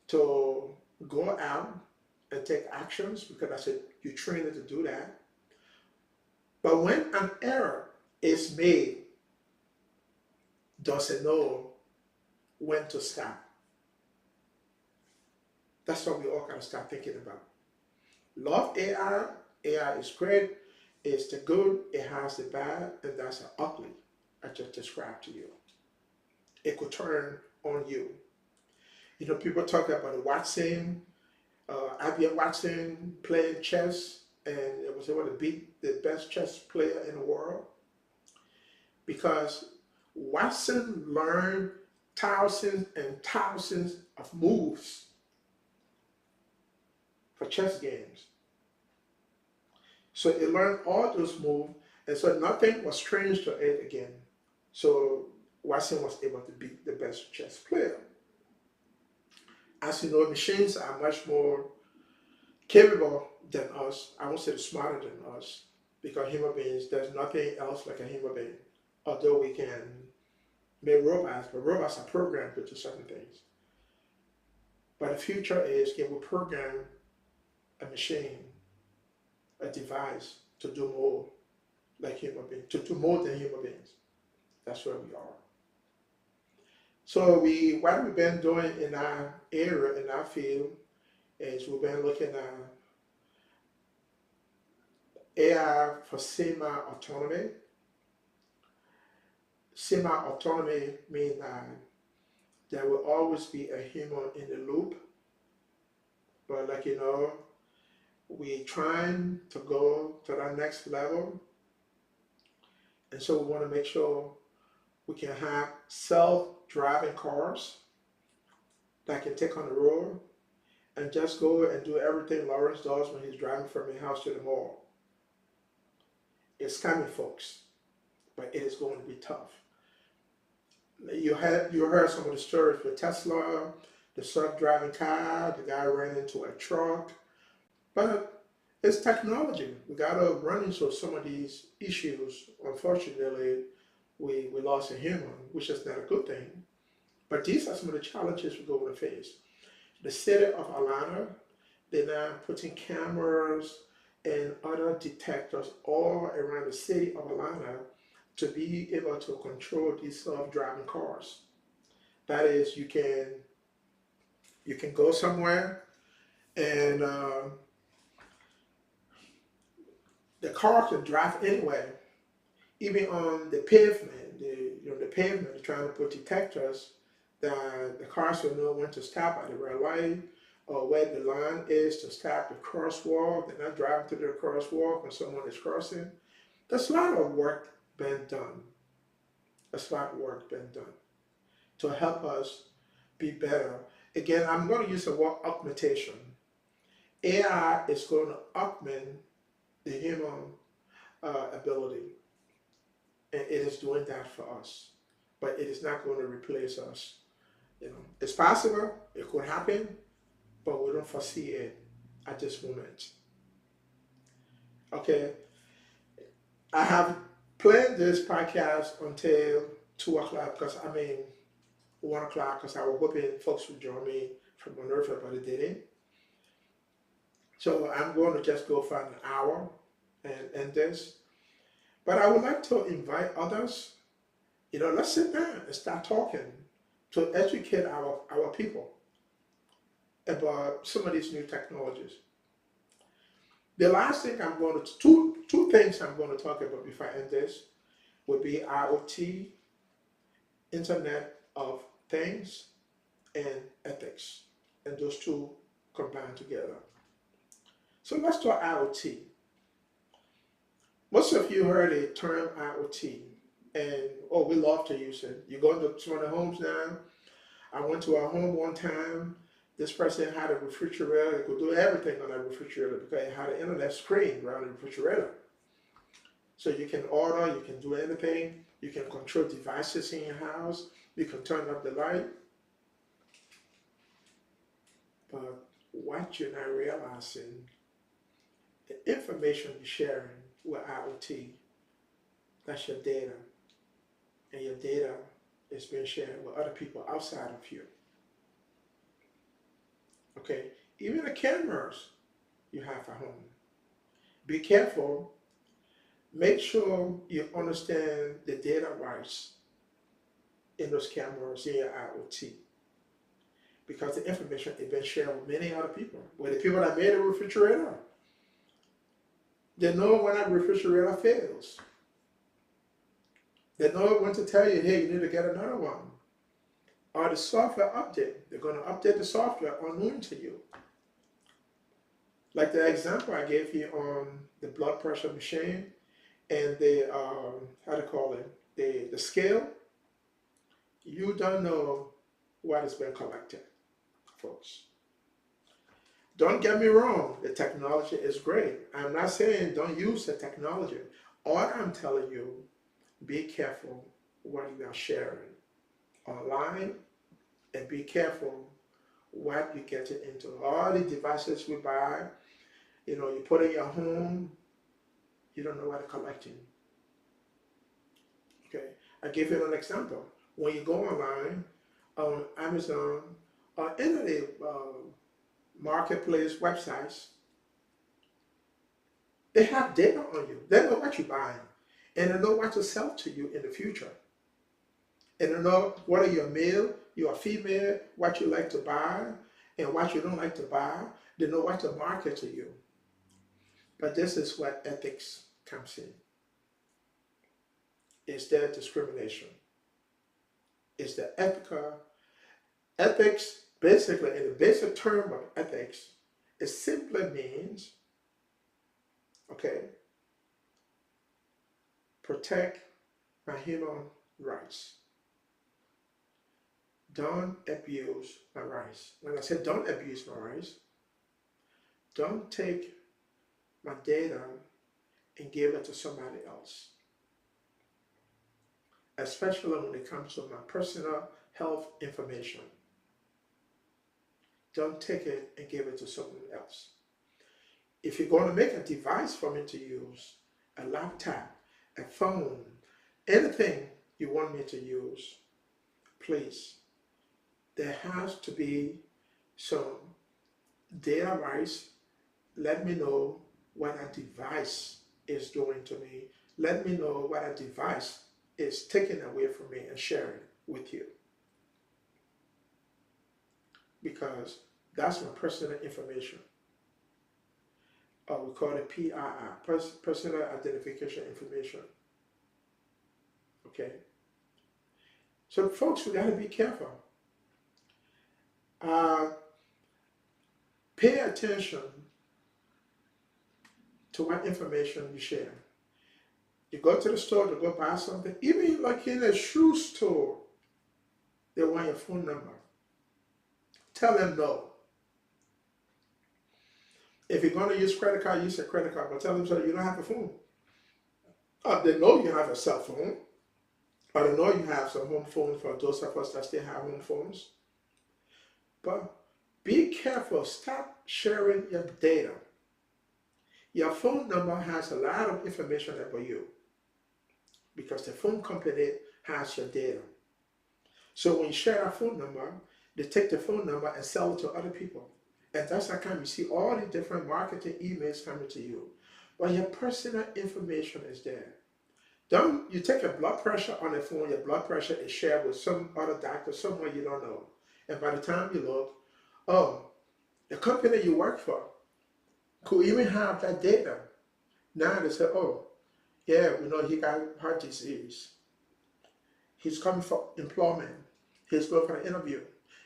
to go out and take actions, because I said you train it to do that. But when an error is made, does it know when to stop? That's what we all gotta start thinking about. Love AI. AI is great. It's the good, it has the bad, and that's the ugly I just described to you. It could turn on you. You know, people talk about Watson, IBM Watson playing chess, and it was able to beat the best chess player in the world because Watson learned thousands and thousands of moves for chess games. So it learned all those moves, and so nothing was strange to it again. So Watson was able to beat the best chess player. As you know, machines are much more capable than us. I won't say smarter than us, because human beings, there's nothing else like a human being. Although we can make robots, but robots are programmed to do certain things. But the future is, can we program a machine, a device to do more like human beings, to do more than human beings? That's where we are. So what we've been doing in our area, in our field, is we've been looking at AI for semi-autonomy. Semi-autonomy means that there will always be a human in the loop, but like you know, we trying to go to that next level, and so we want to make sure we can have self-driving cars that can take on the road and just go and do everything Lawrence does when he's driving from his house to the mall. It's coming, folks, but it is going to be tough. You heard some of the stories with Tesla, the self-driving car, the guy ran into a truck, but it's technology. We gotta run into some of these issues. Unfortunately, we lost a human, which is not a good thing. But these are some of the challenges we're going to face. The city of Atlanta, they're now putting cameras and other detectors all around the city of Atlanta to be able to control these self-driving cars. That is, you can go somewhere and the car can drive anywhere, even on the pavement. The pavement is trying to put detectors that the cars will know when to stop at the red light or where the line is to stop the crosswalk. They're not driving through the crosswalk when someone is crossing. There's a lot of work been done. There's a lot of work been done to help us be better. Again, I'm going to use the word augmentation. AI is going to augment the human ability, and it is doing that for us. But it is not going to replace us. You know, it's possible, it could happen, but we don't foresee it at this moment. Okay, I have plan this podcast until 2 o'clock because 1 o'clock because I was hoping folks would join me from Minerva, but they didn't. So I'm going to just go for an hour and end this. But I would like to invite others. Let's sit down and start talking to educate our people about some of these new technologies. The last thing two things I'm going to talk about before I end this would be IoT, Internet of Things, and ethics. And those two combined together. So let's talk IoT. Most of you heard the term IoT, and we love to use it. You go into some of the homes now. I went to a home one time. This person had a refrigerator. It could do everything on that refrigerator because it had an internet screen around the refrigerator. So you can order, you can do anything. You can control devices in your house. You can turn up the light. But what you're not realizing, the information you're sharing with IoT, that's your data. And your data is being shared with other people outside of you. Okay, even the cameras you have at home. Be careful. Make sure you understand the data rights in those cameras in your IoT. Because the information is being shared with many other people. With the people that made the refrigerator, they know when that refrigerator fails. They know when to tell you, hey, you need to get another one. Or the software update. They're going to update the software unknown to you. Like the example I gave you on the blood pressure machine and the, the scale. You don't know what has been collected, folks. Don't get me wrong, the technology is great. I'm not saying don't use the technology. All I'm telling you, be careful what you are sharing online, and be careful what you get into. All the devices we buy, you put in your home, you don't know what they're collecting. Okay, I give you an example. When you go online, on Amazon, or any of the marketplace websites, they have data on you. They know what you're buying, and they know what to sell to you in the future. And they know whether you're male, you're female, what you like to buy, and what you don't like to buy. They know what to market to you. But this is what ethics comes in. It's their discrimination. It's the ethics, basically, in the basic term of ethics, it simply means, protect my human rights. Don't abuse my rights. When I say don't abuse my rights, don't take my data and give it to somebody else. Especially when it comes to my personal health information. Don't take it and give it to someone else. If you're going to make a device for me to use, a laptop, a phone, anything you want me to use, please, there has to be some data rights. Let me know what a device is doing to me. Let me know what a device is taking away from me and sharing with you. Because that's my personal information. Or we call it PII, personal identification information. Okay? So folks, we got to be careful. Pay attention to what information you share. You go to the store to go buy something, even like in a shoe store, they want your phone number. Tell them no. If you're going to use credit card, use a credit card, but tell them so you don't have a phone. They know you have a cell phone, or they know you have some home phones for those of us that still have home phones. But be careful. Stop sharing your data. Your phone number has a lot of information about you. because the phone company has your data. So when you share a phone number, they take the phone number and sell it to other people. And that's how come you see all the different marketing emails coming to you. But your personal information is there. Don't you take a blood pressure on the phone, your blood pressure is shared with some other doctor, someone you don't know. And by the time you look, oh, the company you work for could even have that data. Now they say, oh, yeah, we know he got heart disease. He's coming for employment. He's going for an interview.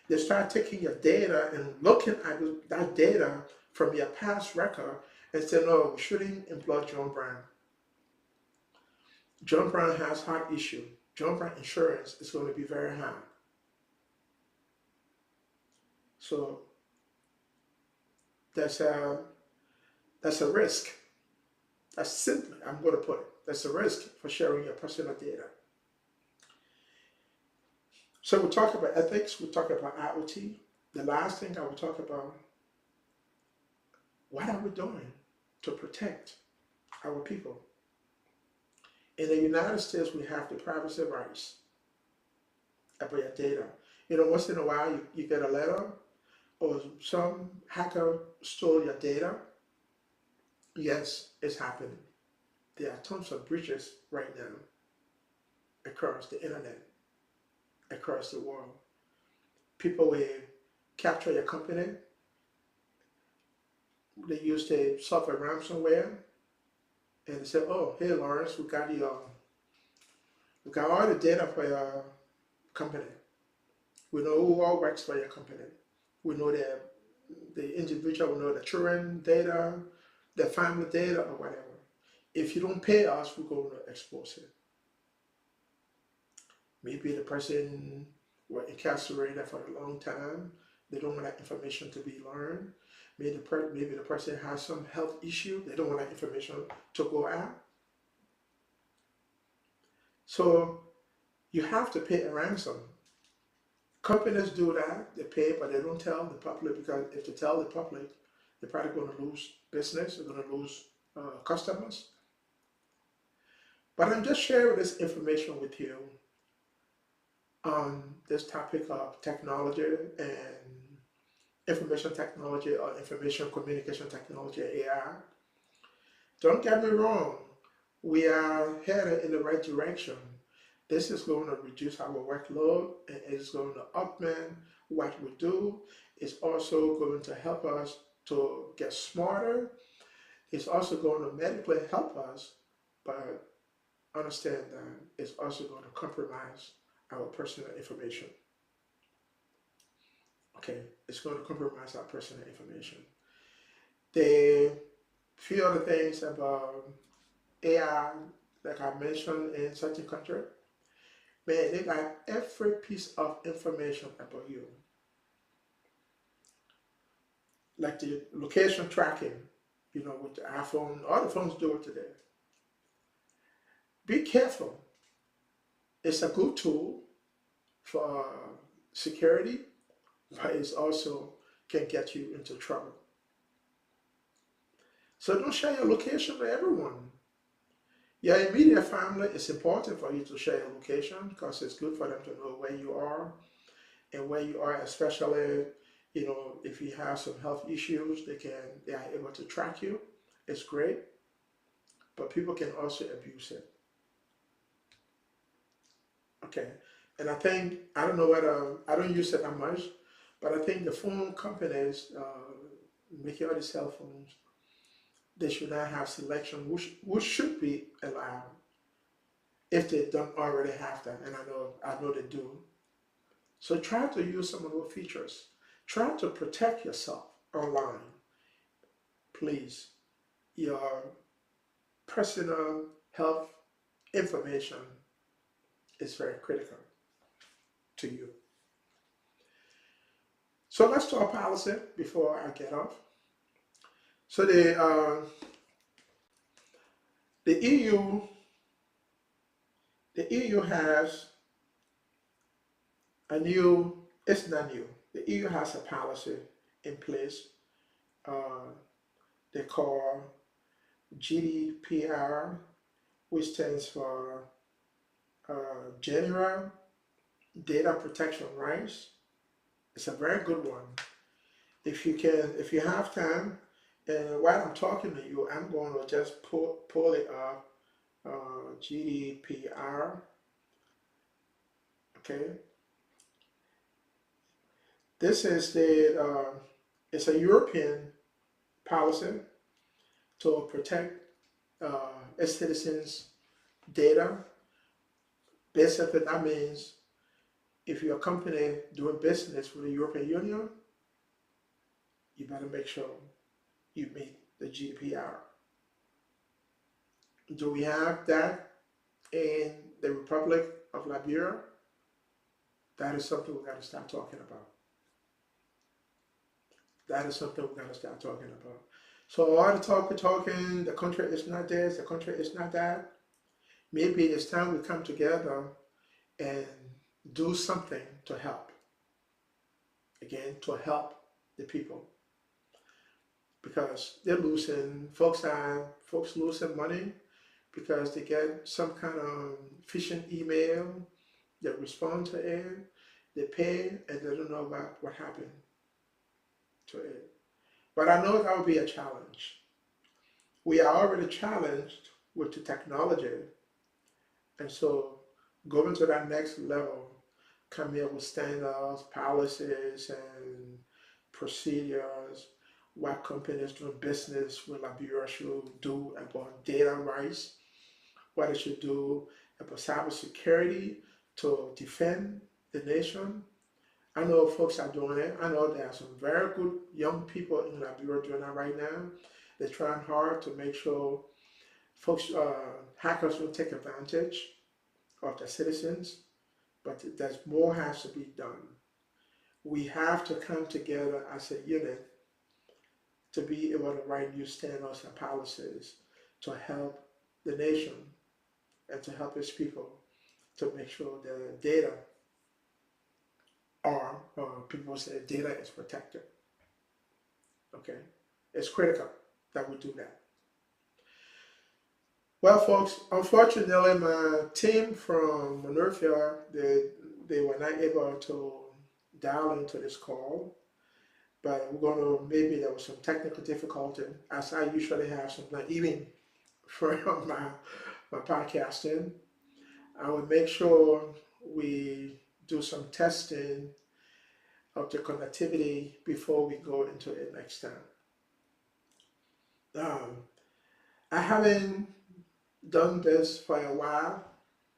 They start taking your data and looking at that data from your past record and say, no, we shouldn't employ John Brown. John Brown has heart issue. John Brown insurance is going to be very high. So that's a risk. That's simply, I'm going to put it. That's a risk for sharing your personal data. So we talk about ethics, we talk about IoT. The last thing I will talk about, what are we doing to protect our people? In the United States, we have the privacy rights about your data. You know, once in a while, you get a letter or some hacker stole your data. Yes, it's happening. There are tons of breaches right now across the internet, across the world. People will capture your company. They use the software ransomware and they say, oh, hey Lawrence, we got all the data for your company. We know who all works for your company. We know the individual, we know the children data, the family data or whatever. If you don't pay us, we're going to expose it. Maybe the person was incarcerated for a long time. They don't want that information to be learned. Maybe the person has some health issue. They don't want that information to go out. So you have to pay a ransom. Companies do that. They pay, but they don't tell the public, because if they tell the public, they're probably going to lose business. They're going to lose customers. But I'm just sharing this information with you on this topic of technology and information technology or information communication technology, AI. Don't get me wrong, we are headed in the right direction. This is going to reduce our workload and it's going to augment what we do. It's also going to help us to get smarter. It's also going to medically help us, but understand that it's also going to compromise our personal information. Okay, it's going to compromise our personal information. The few other things about AI, like I mentioned in certain country, man, they got every piece of information about you. Like the location tracking, you know, with the iPhone, all the phones do it today. Be careful. It's a good tool for security, but it's also can get you into trouble. So don't share your location with everyone. Your immediate family, it's important for you to share your location because it's good for them to know where you are and where you are, especially, you know, if you have some health issues, they are able to track you. It's great, but people can also abuse it. Okay, and I don't know whether, I don't use it that much, but I think the phone companies, making all the cell phones, they should not have selection, which should be allowed if they don't already have that, and I know they do. So try to use some of those features. Try to protect yourself online. Please, your personal health information is very critical to you. So let's talk policy before I get off. So the EU, the EU has a new. It's not new. The EU has a policy in place. Uh, they call GDPR, which stands for General data protection rights. It's a very good one. If you have time, and while I'm talking to you, I'm going to just pull it up. GDPR. Okay, this is it's a European policy to protect its citizens' data. Basically, that means if you're a company doing business with the European Union, you better make sure you meet the GDPR. Do we have that in the Republic of Liberia? That is something we got to start talking about. That is something we got to start talking about. So all the talking, the country is not this, the country is not that. Maybe it's time we come together and do something to help. Again, to help the people. Because they're losing, folks losing money because they get some kind of phishing email, they respond to it, they pay, and they don't know about what happened to it. But I know that will be a challenge. We are already challenged with the technology, and so going to that next level, come here with standards, policies, and procedures, what companies doing business with Liberia should do about data rights, what it should do about cybersecurity to defend the nation. I know folks are doing it. I know there are some very good young people in Liberia doing that right now. They're trying hard to make sure folks, hackers don't take advantage of the citizens, but there's more has to be done. We have to come together as a unit to be able to write new standards and policies to help the nation and to help its people to make sure the data are, people say data is protected. Okay, it's critical that we do that. Well, folks, unfortunately, my team from Monrovia, they were not able to dial into this call, but we're going to, maybe there was some technical difficulty, as I usually have sometimes, even for my podcasting. I will make sure we do some testing of the connectivity before we go into it next time. Um, I haven't done this for a while.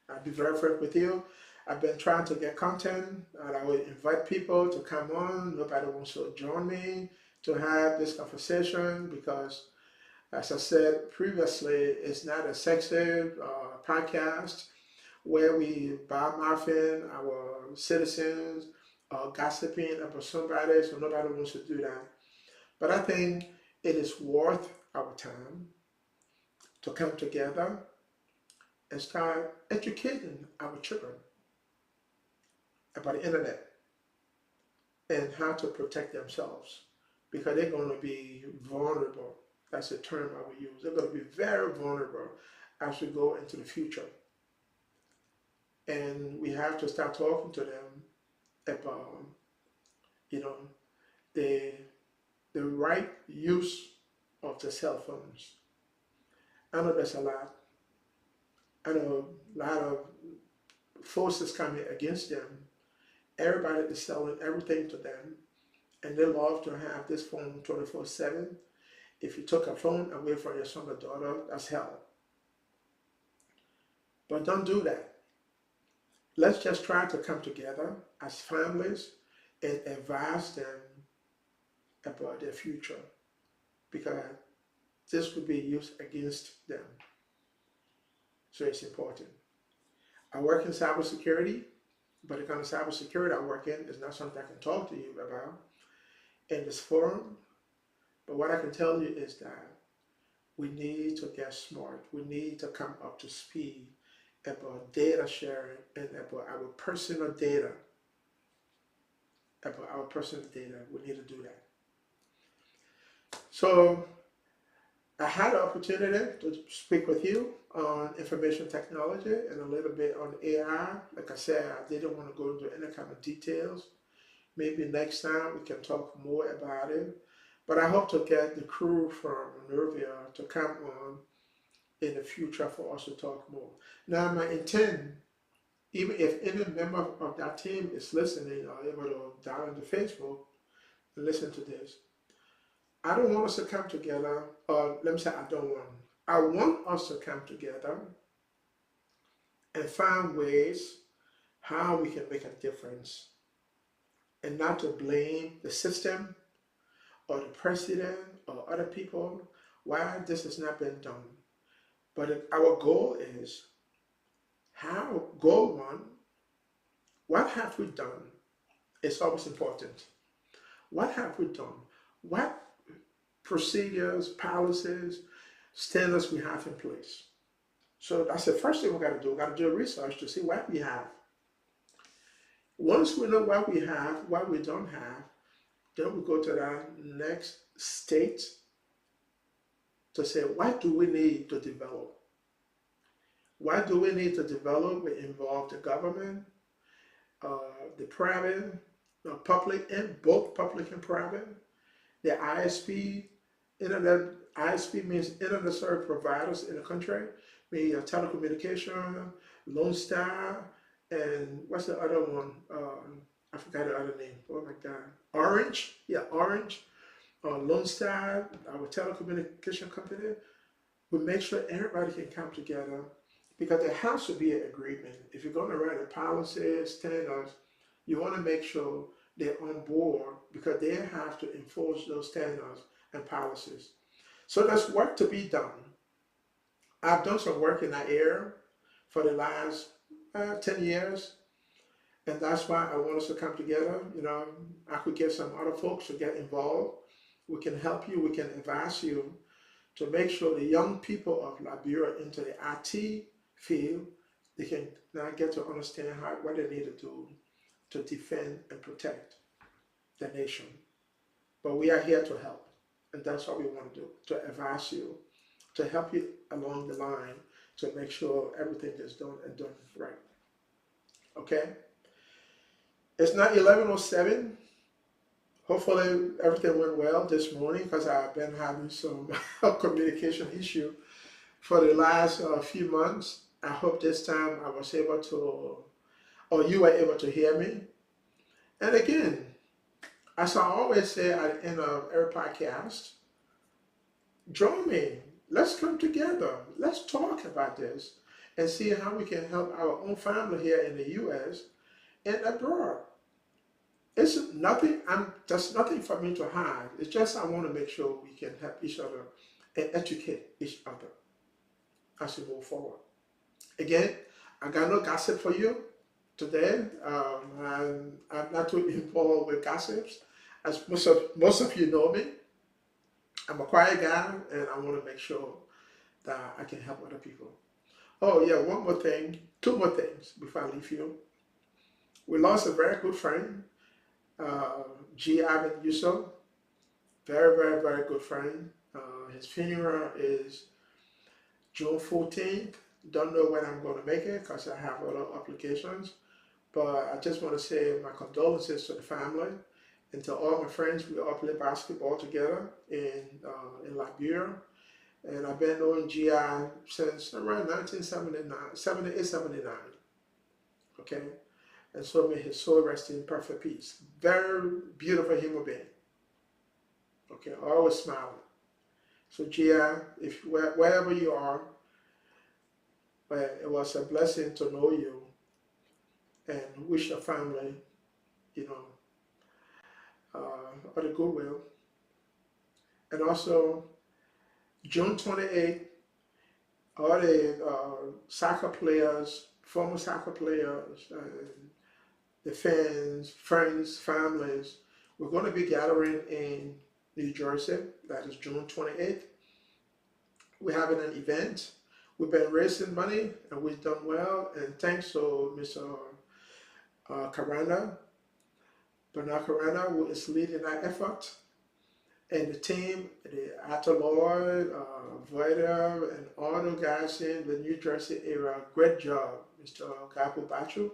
I'll be very frank with you. I've been trying to get content and I will invite people to come on. Nobody wants to join me to have this conversation because, as I said previously, it's not a sexy podcast where we bad-mouthing our citizens or gossiping about somebody, so nobody wants to do that. But I think it is worth our time to come together and start educating our children about the internet and how to protect themselves because they're going to be vulnerable. That's the term I would use. They're going to be very vulnerable as we go into the future. And we have to start talking to them about, you know, the right use of the cell phones. I know there's a lot. I know a lot of forces coming against them. Everybody is selling everything to them, and they love to have this phone 24/7. If you took a phone away from your son or daughter, that's hell. But don't do that. Let's just try to come together as families and advise them about their future because this could be used against them. So it's important. I work in cybersecurity, but the kind of cybersecurity I work in is not something I can talk to you about in this forum. But what I can tell you is that we need to get smart. We need to come up to speed about data sharing and about our personal data. About our personal data. We need to do that. So I had the opportunity to speak with you on information technology and a little bit on AI. Like I said, I didn't want to go into any kind of details. Maybe next time we can talk more about it. But I hope to get the crew from Nervia to come on in the future for us to talk more. Now, my intent, even if any member of that team is listening or able to dial into Facebook and listen to this, I don't want us to come together, or let me say, I don't want. I want us to come together and find ways how we can make a difference and not to blame the system or the president or other people why this has not been done. But our goal is how, goal one, what have we done? It's always important. What have we done? What procedures, policies, standards we have in place? So that's the first thing we got to do. We got to do research to see what we have. Once we know what we have, what we don't have, then we go to that next state to say, what do we need to develop? What do we need to develop? We involve the government, the private, the public, and both public and private, the ISP, internet, ISP means internet service providers in the country, meaning telecommunication, Lone Star, and what's the other one? I forgot the other name. Oh my God. Orange. Yeah, Orange. Lone Star, our telecommunication company. We make sure everybody can come together because there has to be an agreement. If you're going to write a policy, standards, you want to make sure they're on board because they have to enforce those standards and policies. So there's work to be done. I've done some work in that area for the last 10 years, and that's why I want us to come together. You know, I could get some other folks to get involved. We can help you, we can advise you to make sure the young people of Liberia into the IT field, they can now get to understand what they need to do to defend and protect the nation. But we are here to help, and that's what we want to do, to advise you, to help you along the line to make sure everything is done and done right. Okay? It's not 11:07. Hopefully everything went well this morning because I've been having some communication issue for the last few months. I hope this time I was able to, or you were able to hear me. And again, as I always say at the end of every podcast, join me. Let's come together. Let's talk about this and see how we can help our own family here in the U.S. and abroad. It's nothing, there's nothing for me to hide. It's just I want to make sure we can help each other and educate each other as we move forward. Again, I got no gossip for you today. I'm not too involved with gossips. As most of you know me, I'm a quiet guy and I want to make sure that I can help other people. Oh yeah, one more thing, two more things before I leave you. We lost a very good friend, G. Ivan Yusuf, very, very, very good friend. His funeral is June 14th. Don't know when I'm going to make it because I have other obligations. But I just want to say my condolences to the family and to all my friends. We all play basketball together in Liberia. And I've been knowing GI since around 1979, 78, 79. Okay? And so may his soul rest in perfect peace. Very beautiful human being. Okay, always smiling. So GI, if wherever you are, it was a blessing to know you and wish your family, you know, all the goodwill. And also, June 28th, all the soccer players, former soccer players, the fans, friends, families, we're going to be gathering in New Jersey. That is June 28th. We're having an event. We've been raising money and we've done well. And thanks to Mr. Bernard Karana, who is leading that effort. and the team, the Ataloy, Voida, and all the guys in the New Jersey area, great job, Mr. Gabo Bachu,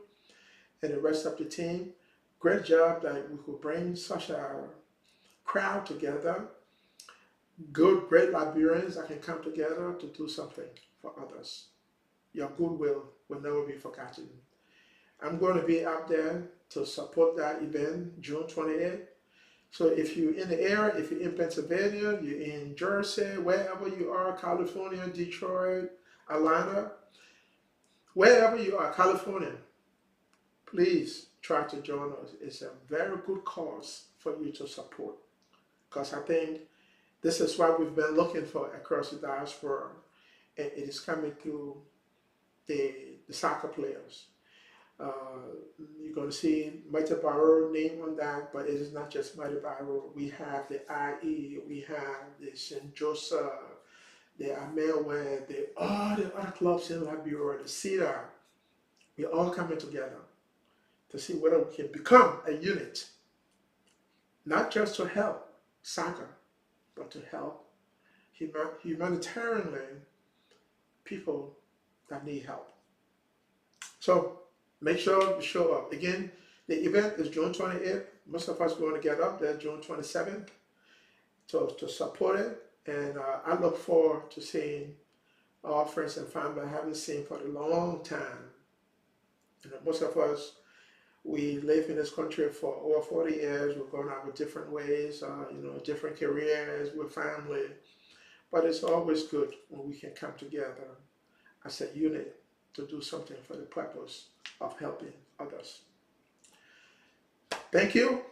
and the rest of the team. Great job that we could bring such a crowd together, good, great Liberians that can come together to do something for others. Your goodwill will never be forgotten. I'm going to be out there to support that event June 28th. So if you're in the area, if you're in Pennsylvania, you're in Jersey, wherever you are, California, Detroit, Atlanta, wherever you are, California, please try to join us. It's a very good cause for you to support, because I think this is what we've been looking for across the diaspora, and it is coming through the soccer players. You're going to see Mighty Barrow name on that, but it is not just Mighty Barrow. We have the IE, we have the St. Joseph, the Amelwe, all the other clubs in Liberia, the Cedar. We're all coming together to see whether we can become a unit, not just to help soccer, but to help humanitarianly people that need help. So make sure you show up. Again, the event is June 28th. Most of us are going to get up there June 27th to support it. And I look forward to seeing our friends and family I haven't seen for a long time. You know, most of us, we live in this country for over 40 years. We're going our different ways, different careers, with family. But it's always good when we can come together as a unit to do something for the purpose of helping others. Thank you.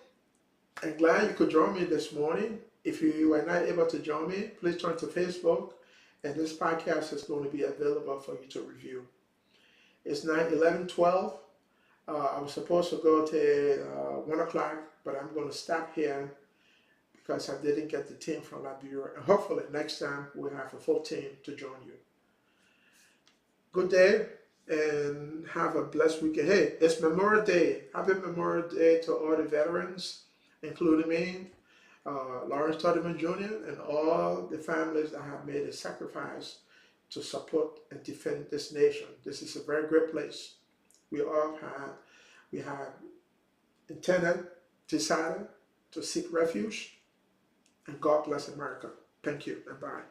I'm glad you could join me this morning. If you were not able to join me, please turn to Facebook, and this podcast is going to be available for you to review. It's 9/11/12. I was supposed to go to 1 o'clock, but I'm going to stop here because I didn't get the team from Liberia. And hopefully next time we'll have a full team to join you. Good day and have a blessed weekend. Hey, it's Memorial Day. Happy Memorial Day to all the veterans, including me, Lawrence Todman Jr., and all the families that have made a sacrifice to support and defend this nation. This is a very great place. We have intended, decided to seek refuge, and God bless America. Thank you and bye.